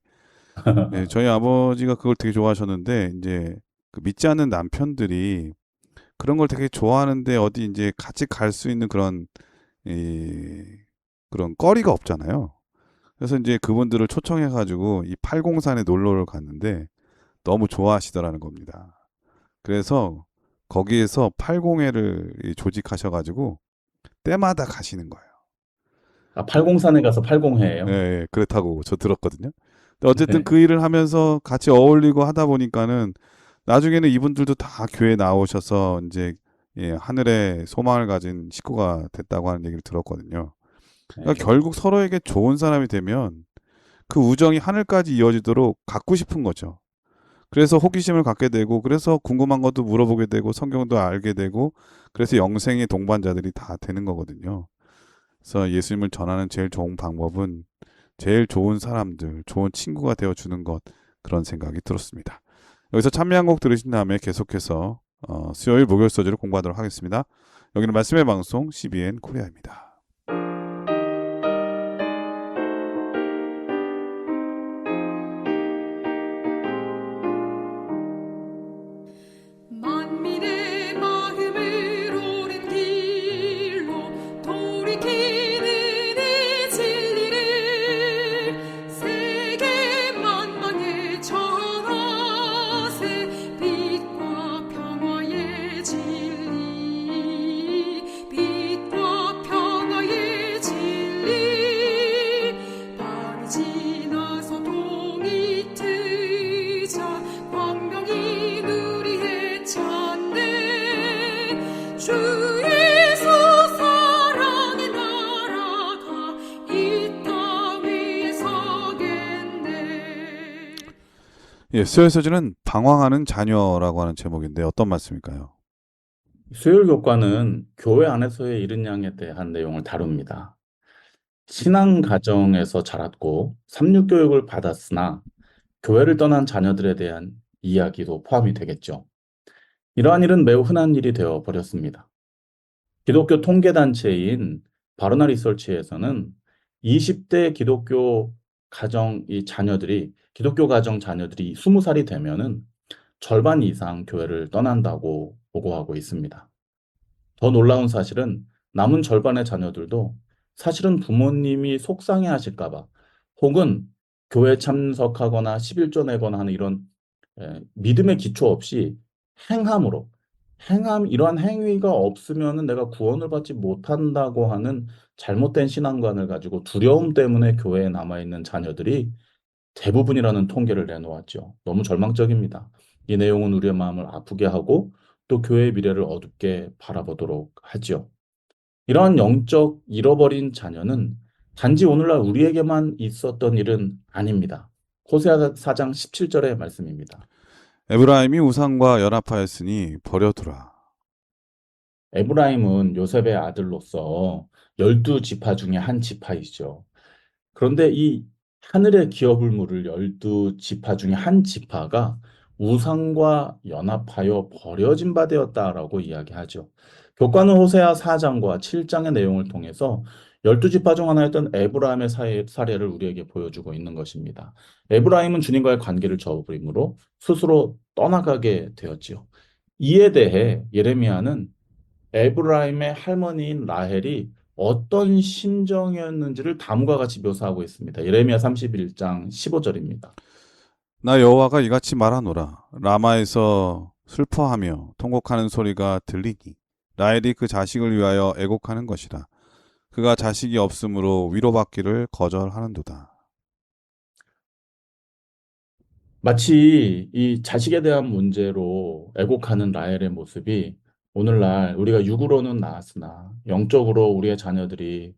네, 저희 아버지가 그걸 되게 좋아하셨는데 이제 그 믿지 않는 남편들이 그런 걸 되게 좋아하는데 어디 이제 같이 갈 수 있는 이, 그런 거리가 없잖아요. 그래서 이제 그분들을 초청해가지고 이 팔공산에 놀러를 갔는데 너무 좋아하시더라는 겁니다. 그래서 거기에서 팔공회를 조직하셔가지고 때마다 가시는 거예요. 아, 803에 가서 예, 8공회예요. 예, 그렇다고 저 들었거든요. 근데 어쨌든 네. 그 일을 하면서 같이 어울리고 하다 보니까는 나중에는 이분들도 다 교회 나오셔서 이제 예, 하늘에 소망을 가진 식구가 됐다고 하는 얘기를 들었거든요. 그러니까 네. 결국 서로에게 좋은 사람이 되면 그 우정이 하늘까지 이어지도록 갖고 싶은 거죠. 그래서 호기심을 갖게 되고, 그래서 궁금한 것도 물어보게 되고, 성경도 알게 되고, 그래서 영생의 동반자들이 다 되는 거거든요. 그래서 예수님을 전하는 제일 좋은 방법은 제일 좋은 사람들, 좋은 친구가 되어 주는 것, 그런 생각이 들었습니다. 여기서 찬미 한 곡 들으신 다음에 계속해서 수요일 목요일 서재를 공부하도록 하겠습니다. 여기는 말씀의 방송 CBN 코리아입니다. 만민의 마음을 옳은 길로 돌이키는 이 진리를 세계 만방에 전하세. 빛과 평화의 진리, 빛과 평화의 예, 수요일 서신은 방황하는 자녀라고 하는 제목인데 어떤 말씀일까요? 수요일 교과는 교회 안에서의 이른 양에 대한 내용을 다룹니다. 신앙 가정에서 자랐고 삼육 교육을 받았으나 교회를 떠난 자녀들에 대한 이야기도 포함이 되겠죠. 이러한 일은 매우 흔한 일이 되어 버렸습니다. 기독교 통계단체인 바로나 리서치에서는 20대 기독교 가정 자녀들이 20살이 되면은 절반 이상 교회를 떠난다고 보고하고 있습니다. 더 놀라운 사실은 남은 절반의 자녀들도 사실은 부모님이 속상해 하실까 봐 혹은 교회 참석하거나 11조 내거나 하는 이런 믿음의 기초 없이 행함으로 이러한 행위가 없으면은 내가 구원을 받지 못한다고 하는 잘못된 신앙관을 가지고 두려움 때문에 교회에 남아 있는 자녀들이 대부분이라는 통계를 내놓았죠. 너무 절망적입니다. 이 내용은 우리의 마음을 아프게 하고 또 교회의 미래를 어둡게 바라보도록 하죠. 이러한 영적 잃어버린 자녀는 단지 오늘날 우리에게만 있었던 일은 아닙니다. 호세아 4장 17절의 말씀입니다. 에브라임이 우상과 연합하였으니 버려두라. 에브라임은 요셉의 아들로서 12지파 중에 한 지파이죠. 그런데 이 하늘의 기업을 물을 12지파 중에 한 지파가 우상과 연합하여 버려진 바 되었다라고 이야기하죠. 교과는 호세아 4장과 7장의 내용을 통해서 12지파 중 하나였던 에브라임의 사례를 우리에게 보여주고 있는 것입니다. 에브라임은 주님과의 관계를 저버림으로 스스로 떠나가게 되었지요. 이에 대해 예레미야는 에브라임의 할머니인 라헬이 어떤 심정이었는지를 다음과 같이 묘사하고 있습니다. 예레미야 31장 15절입니다. 나 여호와가 이같이 말하노라. 라마에서 슬퍼하며 통곡하는 소리가 들리니 라헬이 그 자식을 위하여 애곡하는 것이라. 그가 자식이 없으므로 위로받기를 거절하는도다. 마치 이 자식에 대한 문제로 애곡하는 라헬의 모습이 오늘날 우리가 육으로는 낳았으나 영적으로 우리의 자녀들이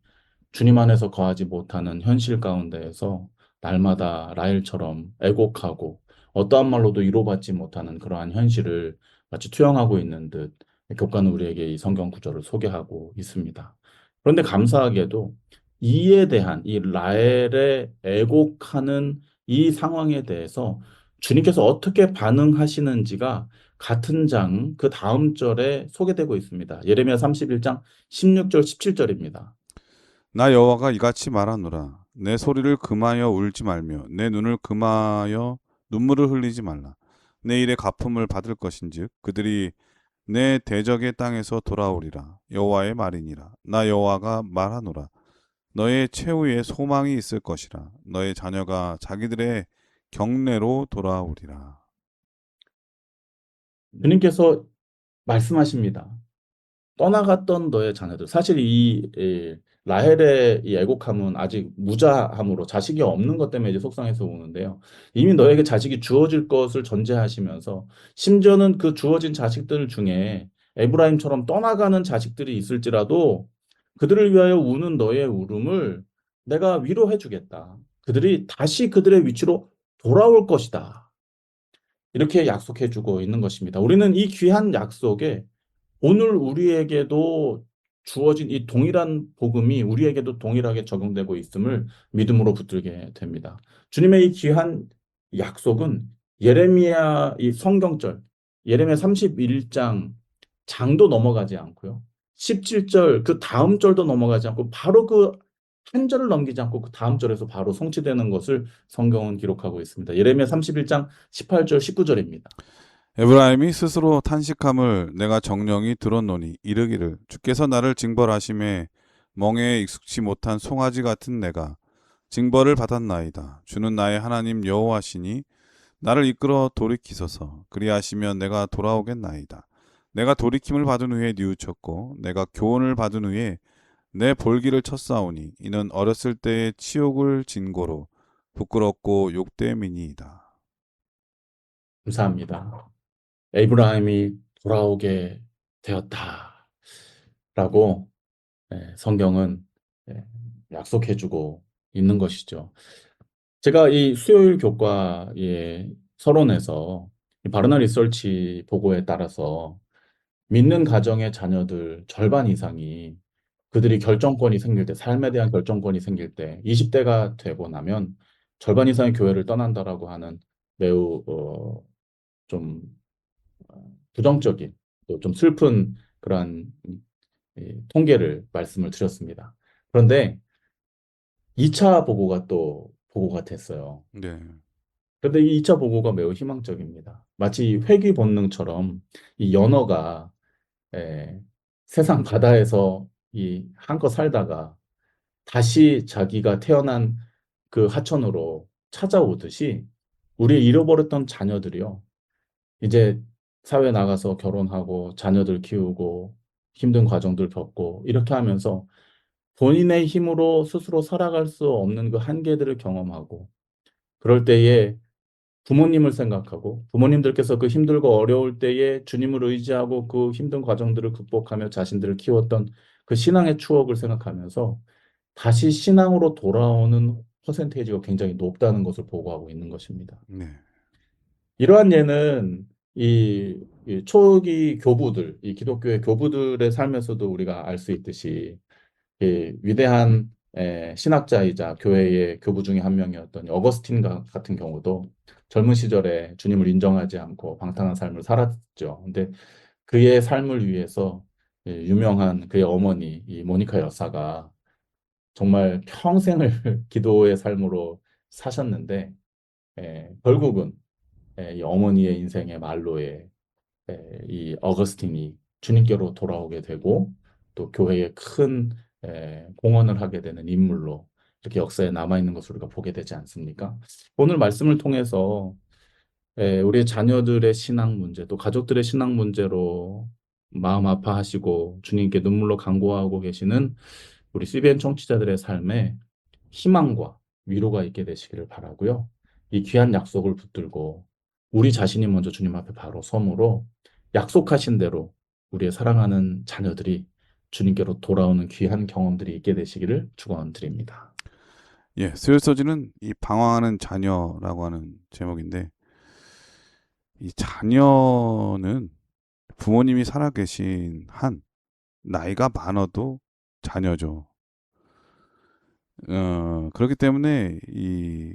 주님 안에서 거하지 못하는 현실 가운데에서 날마다 라헬처럼 애곡하고 어떠한 말로도 위로받지 못하는 그러한 현실을 마치 투영하고 있는 듯 교과는 우리에게 이 성경 구절을 소개하고 있습니다. 그런데 감사하게도 이에 대한 이 라헬의 애곡하는 이 상황에 대해서 주님께서 어떻게 반응하시는지가 같은 장 그 다음 절에 소개되고 있습니다. 예레미야 31장 16절 17절입니다. 나 여호와가 이같이 말하노라. 내 소리를 금하여 울지 말며 내 눈을 금하여 눈물을 흘리지 말라. 내 일의 갚음을 받을 것인즉 그들이 내 대적의 땅에서 돌아오리라. 여호와의 말이니라. 나 여호와가 말하노라. 너의 최후에 소망이 있을 것이라. 너의 자녀가 자기들의 경내로 돌아오리라. 주님께서 말씀하십니다. 떠나갔던 너의 자녀들. 사실 라헬의 이 애곡함은 아직 무자함으로 자식이 없는 것 때문에 이제 속상해서 우는데요. 이미 너에게 자식이 주어질 것을 전제하시면서 심지어는 그 주어진 자식들 중에 에브라임처럼 떠나가는 자식들이 있을지라도 그들을 위하여 우는 너의 울음을 내가 위로해 주겠다. 그들이 다시 그들의 위치로 돌아올 것이다. 이렇게 약속해 주고 있는 것입니다. 우리는 이 귀한 약속에 오늘 우리에게도 주어진 이 동일한 복음이 우리에게도 동일하게 적용되고 있음을 믿음으로 붙들게 됩니다. 주님의 이 귀한 약속은 예레미야 이 성경절, 예레미야 31장 장도 넘어가지 않고요. 17절 그 다음 절도 넘어가지 않고 바로 그 한 절을 넘기지 않고 그 다음 절에서 바로 성취되는 것을 성경은 기록하고 있습니다. 예레미야 31장 18절 19절입니다. 에브라임이 스스로 탄식함을 내가 정령이 들었노니 이르기를 주께서 나를 징벌하심에 멍에에 익숙치 못한 송아지 같은 내가 징벌을 받았나이다. 주는 나의 하나님 여호와시니 나를 이끌어 돌이키소서. 그리하시면 내가 돌아오겠나이다. 내가 돌이킴을 받은 후에 뉘우쳤고 내가 교훈을 받은 후에 내 볼기를 쳤사오니 이는 어렸을 때의 치욕을 진고로 부끄럽고 욕됨이니이다. 감사합니다. 에이브라임이 돌아오게 되었다라고 성경은 약속해주고 있는 것이죠. 제가 이 수요일 교과에 서론에서 이 바르나 리서치 보고에 따라서 믿는 가정의 자녀들 절반 이상이 그들이 결정권이 생길 때, 삶에 대한 결정권이 생길 때, 20대가 되고 나면 절반 이상의 교회를 떠난다라고 하는 매우 좀 부정적인 또 좀 슬픈 그러한 통계를 말씀을 드렸습니다. 그런데 2차 보고가 또 보고가 됐어요. 네. 그런데 이 2차 보고가 매우 희망적입니다. 마치 회귀 본능처럼 이 연어가 세상 바다에서 이 한껏 살다가 다시 자기가 태어난 그 하천으로 찾아오듯이 우리 잃어버렸던 자녀들이요. 이제 사회 나가서 결혼하고 자녀들 키우고 힘든 과정들 겪고 이렇게 하면서 본인의 힘으로 스스로 살아갈 수 없는 그 한계들을 경험하고 그럴 때에 부모님을 생각하고 부모님들께서 그 힘들고 어려울 때에 주님을 의지하고 그 힘든 과정들을 극복하며 자신들을 키웠던 그 신앙의 추억을 생각하면서 다시 신앙으로 돌아오는 퍼센테이지가 굉장히 높다는 것을 보고하고 있는 것입니다. 네. 이러한 예는 이 초기 교부들, 이 기독교의 교부들의 삶에서도 우리가 알 수 있듯이 이 위대한 신학자이자 교회의 교부 중에 한 명이었던 어거스틴 같은 경우도 젊은 시절에 주님을 인정하지 않고 방탕한 삶을 살았죠. 근데 그의 삶을 위해서 유명한 그의 어머니 이 모니카 여사가 정말 평생을 기도의 삶으로 사셨는데 결국은 이 어머니의 인생의 말로에 이 어거스틴이 주님께로 돌아오게 되고 또 교회에 큰 공헌을 하게 되는 인물로 이렇게 역사에 남아있는 것을 우리가 보게 되지 않습니까? 오늘 말씀을 통해서 우리 자녀들의 신앙 문제, 또 가족들의 신앙 문제로 마음 아파하시고 주님께 눈물로 간구하고 계시는 우리 CBN 청취자들의 삶에 희망과 위로가 있게 되시기를 바라고요. 이 귀한 약속을 붙들고 우리 자신이 먼저 주님 앞에 바로 섬으로 약속하신 대로 우리의 사랑하는 자녀들이 주님께로 돌아오는 귀한 경험들이 있게 되시기를 축원드립니다. 예, 수요 서지는 이 방황하는 자녀라고 하는 제목인데 이 자녀는 부모님이 살아계신 한 나이가 많아도 자녀죠. 그렇기 때문에 이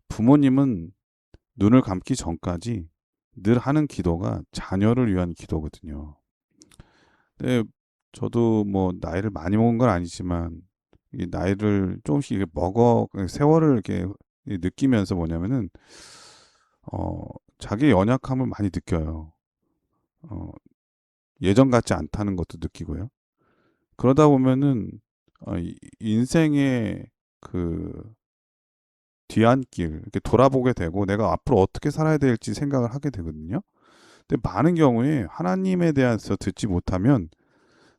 부모님은 눈을 감기 전까지 늘 하는 기도가 자녀를 위한 기도거든요. 근데 저도 뭐 나이를 많이 먹은 건 아니지만 이 나이를 조금씩 이렇게 세월을 이렇게 느끼면서 뭐냐면은 자기의 연약함을 많이 느껴요. 예전 같지 않다는 것도 느끼고요. 그러다 보면은 인생의 그 뒤안길 이렇게 돌아보게 되고 내가 앞으로 어떻게 살아야 될지 생각을 하게 되거든요. 근데 많은 경우에 하나님에 대해서 듣지 못하면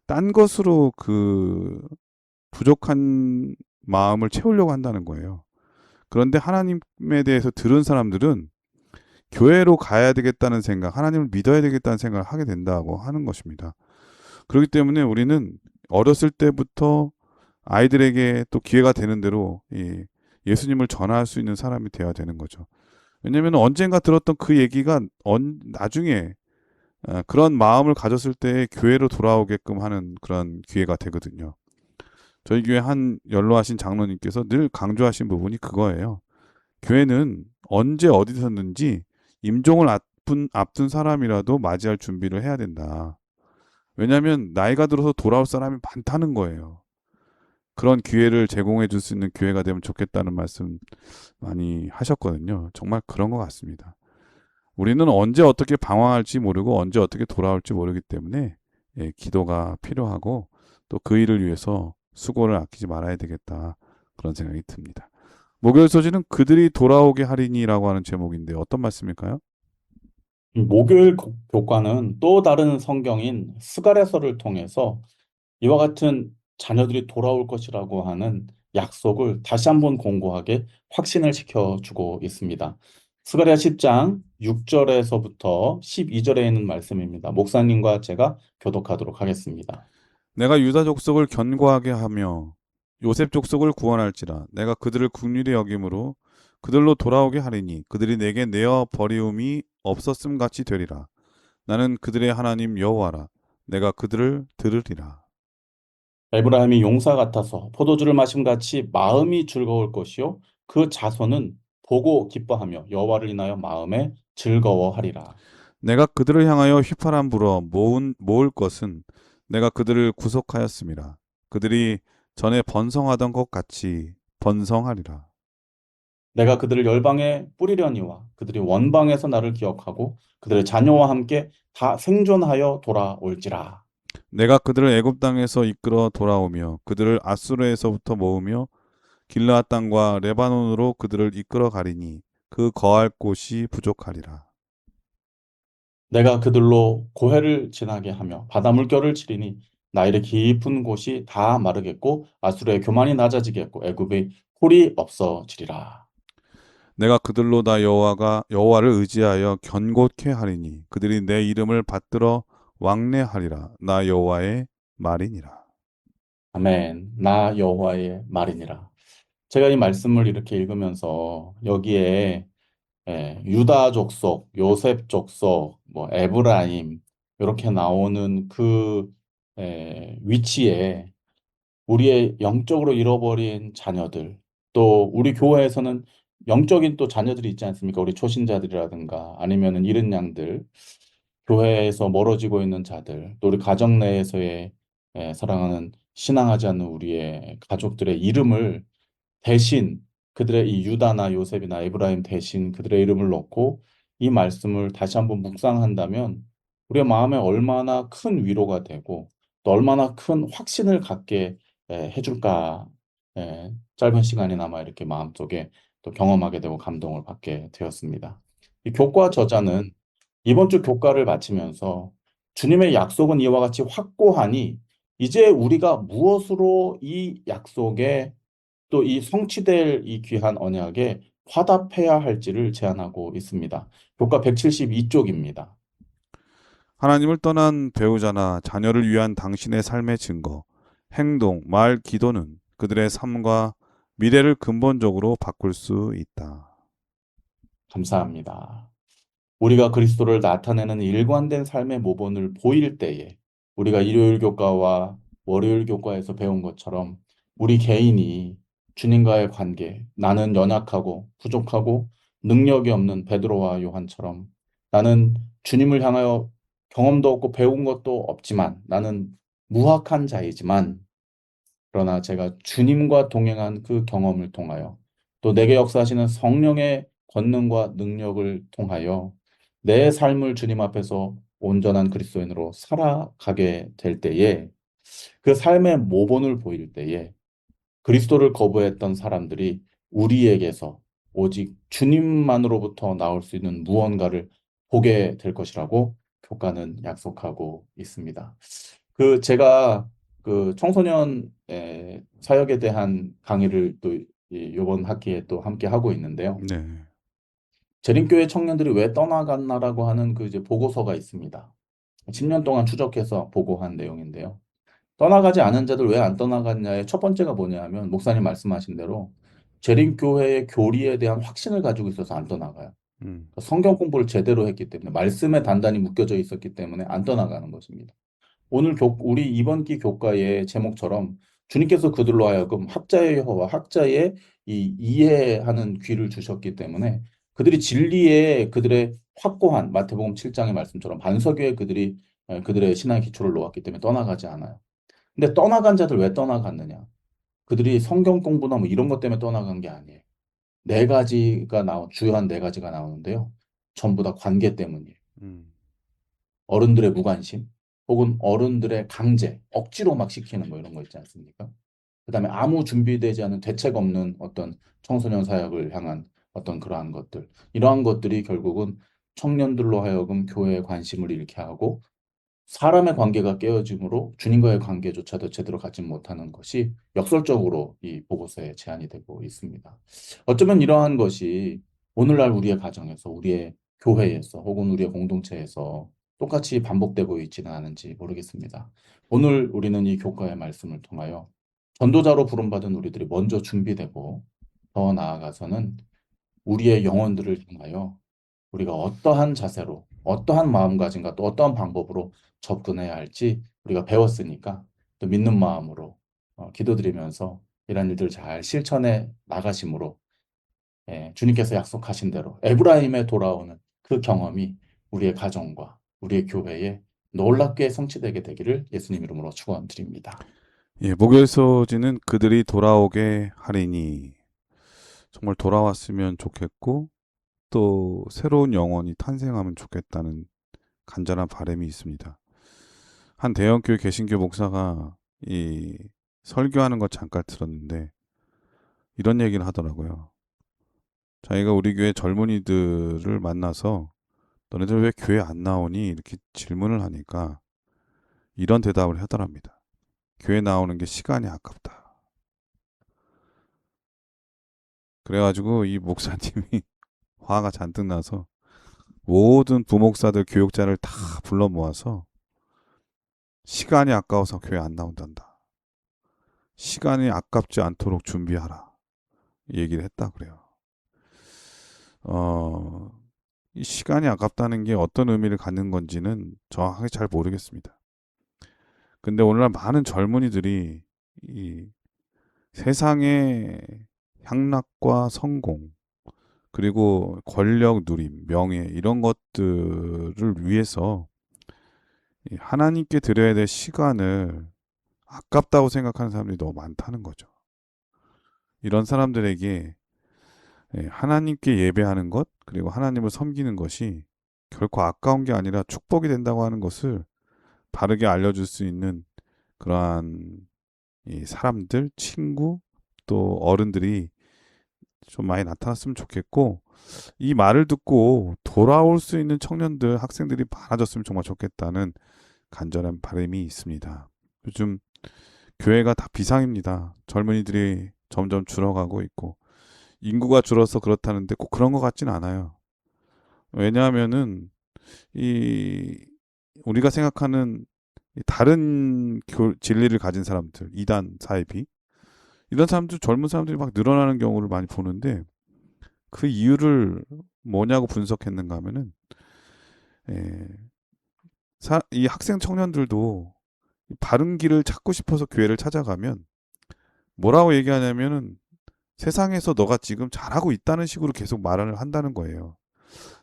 딴 것으로 그 부족한 마음을 채우려고 한다는 거예요. 그런데 하나님에 대해서 들은 사람들은 교회로 가야 되겠다는 생각, 하나님을 믿어야 되겠다는 생각을 하게 된다고 하는 것입니다. 그렇기 때문에 우리는 어렸을 때부터 아이들에게 또 기회가 되는 대로 예수님을 전할 수 있는 사람이 되어야 되는 거죠. 왜냐하면 언젠가 들었던 그 얘기가 나중에 그런 마음을 가졌을 때 교회로 돌아오게끔 하는 그런 기회가 되거든요. 저희 교회 한 연로하신 장로님께서 늘 강조하신 부분이 그거예요. 교회는 언제 어디서든지 임종을 앞둔 사람이라도 맞이할 준비를 해야 된다. 왜냐하면 나이가 들어서 돌아올 사람이 많다는 거예요. 그런 기회를 제공해 줄 수 있는 교회가 되면 좋겠다는 말씀 많이 하셨거든요. 정말 그런 것 같습니다. 우리는 언제 어떻게 방황할지 모르고 언제 어떻게 돌아올지 모르기 때문에 기도가 필요하고 또 그 일을 위해서 수고를 아끼지 말아야 되겠다. 그런 생각이 듭니다. 목요일 소지는 그들이 돌아오게 하리니라고 하는 제목인데 어떤 말씀일까요? 목요일 교과는 또 다른 성경인 스가랴서를 통해서 이와 같은 자녀들이 돌아올 것이라고 하는 약속을 다시 한번 공고하게 확신을 시켜주고 있습니다. 스가랴 10장 6절에서부터 12절에 있는 말씀입니다. 목사님과 제가 교독하도록 하겠습니다. 내가 유다 족속을 견고하게 하며 요셉 족속을 구원할지라 내가 그들을 긍휼히 여김으로 그들로 돌아오게 하리니 그들이 내게 내어 버리움이 없었음 같이 되리라. 나는 그들의 하나님 여호와라. 내가 그들을 들으리라. 에브라임이 용사 같아서 포도주를 마심 같이 마음이 즐거울 것이요 그 자손은 보고 기뻐하며 여호와를 인하여 마음에 즐거워하리라. 내가 그들을 향하여 휘파람 불어 모을 것은 내가 그들을 구속하였음이라. 그들이 전에 번성하던 것 같이 번성하리라. 내가 그들을 열방에 뿌리려니와 그들이 원방에서 나를 기억하고 그들의 자녀와 함께 다 생존하여 돌아올지라. 내가 그들을 애굽 땅에서 이끌어 돌아오며 그들을 아수르에서부터 모으며 길르앗 땅과 레바논으로 그들을 이끌어 가리니 그 거할 곳이 부족하리라. 내가 그들로 고해를 지나게 하며 바다 물결을 치리니 나일의 깊은 곳이 다 마르겠고 아수르의 교만이 낮아지겠고 애굽의 홀이 없어지리라. 내가 그들로 나 여호와를 의지하여 견고케 하리니 그들이 내 이름을 받들어 왕래하리라. 나 여호와의 말이니라. 아멘. 나 여호와의 말이니라. 제가 이 말씀을 이렇게 읽으면서 여기에 유다 족속, 요셉 족속, 뭐 에브라임 이렇게 나오는 그 위치에 우리의 영적으로 잃어버린 자녀들, 또 우리 교회에서는 영적인 또 자녀들이 있지 않습니까? 우리 초신자들이라든가 아니면은 잃은 양들, 교회에서 멀어지고 있는 자들, 또 우리 가정 내에서의 사랑하는 신앙하지 않는 우리의 가족들의 이름을 대신 그들의 이 유다나 요셉이나 에브라임 대신 그들의 이름을 넣고 이 말씀을 다시 한번 묵상한다면 우리의 마음에 얼마나 큰 위로가 되고 또 얼마나 큰 확신을 갖게 해줄까. 짧은 시간이나마 이렇게 마음속에 또 경험하게 되고 감동을 받게 되었습니다. 이 교과 저자는 이번 주 교과를 마치면서 주님의 약속은 이와 같이 확고하니 이제 우리가 무엇으로 이 약속에 또 이 성취될 이 귀한 언약에 화답해야 할지를 제안하고 있습니다. 교과 172쪽입니다. 하나님을 떠난 배우자나 자녀를 위한 당신의 삶의 증거, 행동, 말, 기도는 그들의 삶과 미래를 근본적으로 바꿀 수 있다. 감사합니다. 우리가 그리스도를 나타내는 일관된 삶의 모본을 보일 때에 우리가 일요일 교과와 월요일 교과에서 배운 것처럼 우리 개인이 주님과의 관계, 나는 연약하고 부족하고 능력이 없는 베드로와 요한처럼 나는 주님을 향하여 경험도 없고 배운 것도 없지만 나는 무학한 자이지만 그러나 제가 주님과 동행한 그 경험을 통하여 또 내게 역사하시는 성령의 권능과 능력을 통하여 내 삶을 주님 앞에서 온전한 그리스도인으로 살아가게 될 때에 그 삶의 모본을 보일 때에 그리스도를 거부했던 사람들이 우리에게서 오직 주님만으로부터 나올 수 있는 무언가를 보게 될 것이라고 교과는 약속하고 있습니다. 제가 그 청소년 사역에 대한 강의를 또 이번 학기에 또 함께 하고 있는데요. 네. 재림교회 청년들이 왜 떠나갔나라고 하는 그 이제 보고서가 있습니다. 10년 동안 추적해서 보고한 내용인데요. 떠나가지 않은 자들 왜 안 떠나갔냐의 첫 번째가 뭐냐 하면 목사님 말씀하신 대로 재림교회의 교리에 대한 확신을 가지고 있어서 안 떠나가요. 성경 공부를 제대로 했기 때문에 말씀에 단단히 묶여져 있었기 때문에 안 떠나가는 것입니다. 우리 이번 기 교과의 제목처럼 주님께서 그들로 하여금 학자의 여호와, 학자의 이 이해하는 귀를 주셨기 때문에 그들이 진리에 그들의 확고한 마태복음 7장의 말씀처럼 반석위에 그들의 신앙의 기초를 놓았기 때문에 떠나가지 않아요. 근데 떠나간 자들 왜 떠나갔느냐? 그들이 성경 공부나 뭐 이런 것 때문에 떠나간 게 아니에요. 주요한 네 가지가 나오는데요. 전부 다 관계 때문이에요. 어른들의 무관심, 혹은 어른들의 강제, 억지로 막 시키는 뭐 이런 거 있지 않습니까? 그다음에 아무 준비되지 않은 대책 없는 어떤 청소년 사역을 향한 어떤 그러한 것들. 이러한 것들이 결국은 청년들로 하여금 교회에 관심을 잃게 하고 사람의 관계가 깨어짐으로 주님과의 관계조차도 제대로 갖지 못하는 것이 역설적으로 이 보고서에 제안이 되고 있습니다. 어쩌면 이러한 것이 오늘날 우리의 가정에서, 우리의 교회에서, 혹은 우리의 공동체에서 똑같이 반복되고 있지는 않은지 모르겠습니다. 오늘 우리는 이 교과의 말씀을 통하여 전도자로 부름받은 우리들이 먼저 준비되고 더 나아가서는 우리의 영혼들을 향하여 우리가 어떠한 자세로, 어떠한 마음가짐과 또 어떠한 방법으로 접근해야 할지 우리가 배웠으니까 또 믿는 마음으로 기도드리면서 이런 일들 잘 실천해 나가심으로 주님께서 약속하신 대로 에브라임에 돌아오는 그 경험이 우리의 가정과 우리의 교회에 놀랍게 성취되게 되기를 예수님 이름으로 축원드립니다. 예, 목요일 소지는 그들이 돌아오게 하리니. 정말 돌아왔으면 좋겠고 또 새로운 영혼이 탄생하면 좋겠다는 간절한 바람이 있습니다. 한 대형교회 개신교 목사가 이 설교하는 거 잠깐 들었는데 이런 얘기를 하더라고요. 자기가 우리 교회 젊은이들을 만나서 너네들 왜 교회 안 나오니? 이렇게 질문을 하니까 이런 대답을 하더랍니다. 교회 나오는 게 시간이 아깝다. 그래가지고 이 목사님이 화가 잔뜩 나서 모든 부목사들 교육자를 다 불러 모아서 시간이 아까워서 교회 안 나온단다. 시간이 아깝지 않도록 준비하라. 이 얘기를 했다 그래요. 이 시간이 아깝다는 게 어떤 의미를 갖는 건지는 정확하게 잘 모르겠습니다. 근데 오늘날 많은 젊은이들이 이 세상의 향락과 성공, 그리고 권력 누림, 명예 이런 것들을 위해서 이 하나님께 드려야 될 시간을 아깝다고 생각하는 사람들이 너무 많다는 거죠. 이런 사람들에게 하나님께 예배하는 것, 그리고 하나님을 섬기는 것이 결코 아까운 게 아니라 축복이 된다고 하는 것을 바르게 알려줄 수 있는 그러한 이 사람들, 친구, 또 어른들이 좀 많이 나타났으면 좋겠고, 이 말을 듣고 돌아올 수 있는 청년들, 학생들이 많아졌으면 정말 좋겠다는 간절한 바람이 있습니다. 요즘 교회가 다 비상입니다. 젊은이들이 점점 줄어가고 있고, 인구가 줄어서 그렇다는데 꼭 그런 것 같진 않아요. 왜냐하면은 우리가 생각하는 다른 진리를 가진 사람들, 이단 사이비 이런 사람들, 젊은 사람들이 막 늘어나는 경우를 많이 보는데 그 이유를 뭐냐고 분석했는가 하면은 이 학생 청년들도 바른 길을 찾고 싶어서 교회를 찾아가면 뭐라고 얘기하냐면은 세상에서 너가 지금 잘하고 있다는 식으로 계속 말을 한다는 거예요.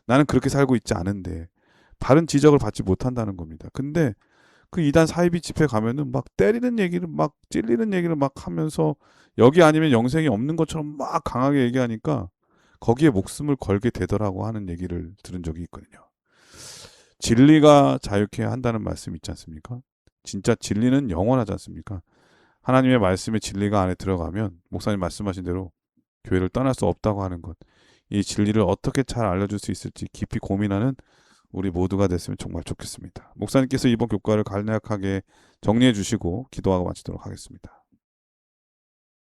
나는 그렇게 살고 있지 않은데 바른 지적을 받지 못한다는 겁니다. 근데 그 이단 사이비 집회 가면은 막 때리는 얘기를 막 찔리는 얘기를 막 하면서 여기 아니면 영생이 없는 것처럼 막 강하게 얘기하니까 거기에 목숨을 걸게 되더라고 하는 얘기를 들은 적이 있거든요. 진리가 자유케 한다는 말씀 있지 않습니까? 진짜 진리는 영원하지 않습니까? 하나님의 말씀의 진리가 안에 들어가면 목사님 말씀하신 대로 교회를 떠날 수 없다고 하는 것, 이 진리를 어떻게 잘 알려줄 수 있을지 깊이 고민하는 우리 모두가 됐으면 정말 좋겠습니다. 목사님께서 이번 교과를 간략하게 정리해 주시고 기도하고 마치도록 하겠습니다.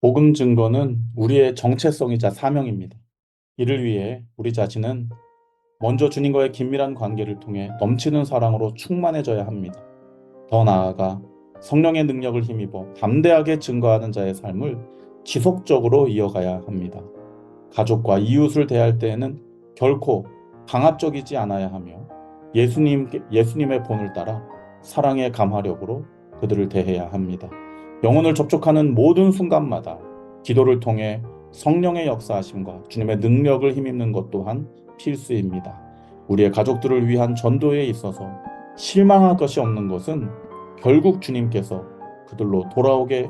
복음 증거는 우리의 정체성이자 사명입니다. 이를 위해 우리 자신은 먼저 주님과의 긴밀한 관계를 통해 넘치는 사랑으로 충만해져야 합니다. 더 나아가 성령의 능력을 힘입어 담대하게 증거하는 자의 삶을 지속적으로 이어가야 합니다. 가족과 이웃을 대할 때에는 결코 강압적이지 않아야 하며 예수님의 본을 따라 사랑의 감화력으로 그들을 대해야 합니다. 영혼을 접촉하는 모든 순간마다 기도를 통해 성령의 역사하심과 주님의 능력을 힘입는 것 또한 필수입니다. 우리의 가족들을 위한 전도에 있어서 실망할 것이 없는 것은 결국 주님께서 그들로 돌아오게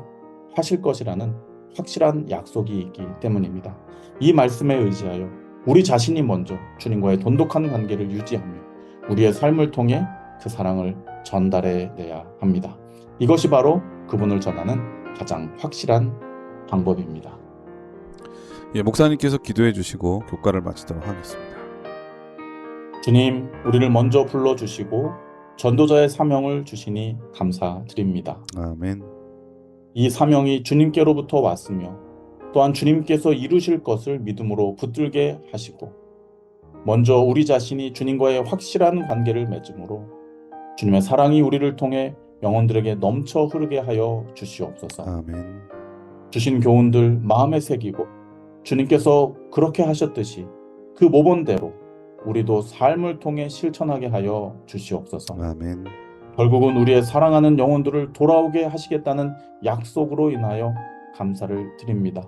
하실 것이라는 확실한 약속이 있기 때문입니다. 이 말씀에 의지하여 우리 자신이 먼저 주님과의 돈독한 관계를 유지하며 우리의 삶을 통해 그 사랑을 전달해내야 합니다. 이것이 바로 그분을 전하는 가장 확실한 방법입니다. 예, 목사님께서 기도해 주시고 교과를 마치도록 하겠습니다. 주님, 우리를 먼저 불러주시고 전도자의 사명을 주시니 감사드립니다. 아멘. 이 사명이 주님께로부터 왔으며 또한 주님께서 이루실 것을 믿음으로 붙들게 하시고 먼저 우리 자신이 주님과의 확실한 관계를 맺음으로 주님의 사랑이 우리를 통해 영혼들에게 넘쳐 흐르게 하여 주시옵소서. 아멘. 주신 교훈들 마음에 새기고 주님께서 그렇게 하셨듯이 그 모본대로 우리도 삶을 통해 실천하게 하여 주시옵소서. 아멘. 결국은 우리의 사랑하는 영혼들을 돌아오게 하시겠다는 약속으로 인하여 감사를 드립니다.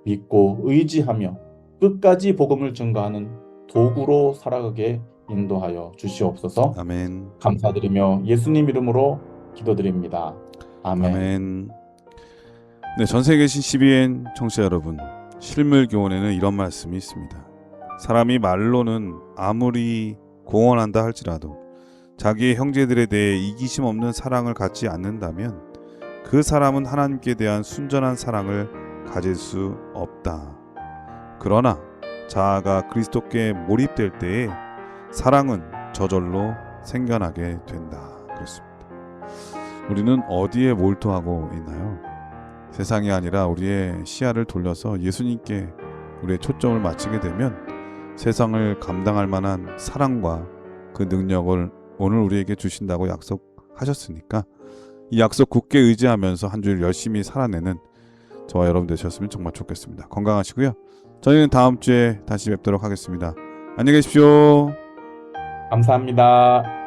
믿고 의지하며 끝까지 복음을 증거하는 도구로 살아가게 인도하여 주시옵소서. 아멘. 감사드리며 예수님 이름으로 기도드립니다. 아멘. 아멘. 네, 전 세계 계신 CBN 청취자 여러분, 실물 교훈에는 이런 말씀이 있습니다. 사람이 말로는 아무리 공언한다 할지라도 자기의 형제들에 대해 이기심 없는 사랑을 갖지 않는다면 그 사람은 하나님께 대한 순전한 사랑을 가질 수 없다. 그러나 자아가 그리스도께 몰입될 때에 사랑은 저절로 생겨나게 된다. 그렇습니다. 우리는 어디에 몰두하고 있나요? 세상이 아니라 우리의 시야를 돌려서 예수님께 우리의 초점을 맞추게 되면 세상을 감당할 만한 사랑과 그 능력을 오늘 우리에게 주신다고 약속하셨으니까 이 약속 굳게 의지하면서 한 주일 열심히 살아내는 저와 여러분 되셨으면 정말 좋겠습니다. 건강하시고요. 저희는 다음 주에 다시 뵙도록 하겠습니다. 안녕히 계십시오. 감사합니다.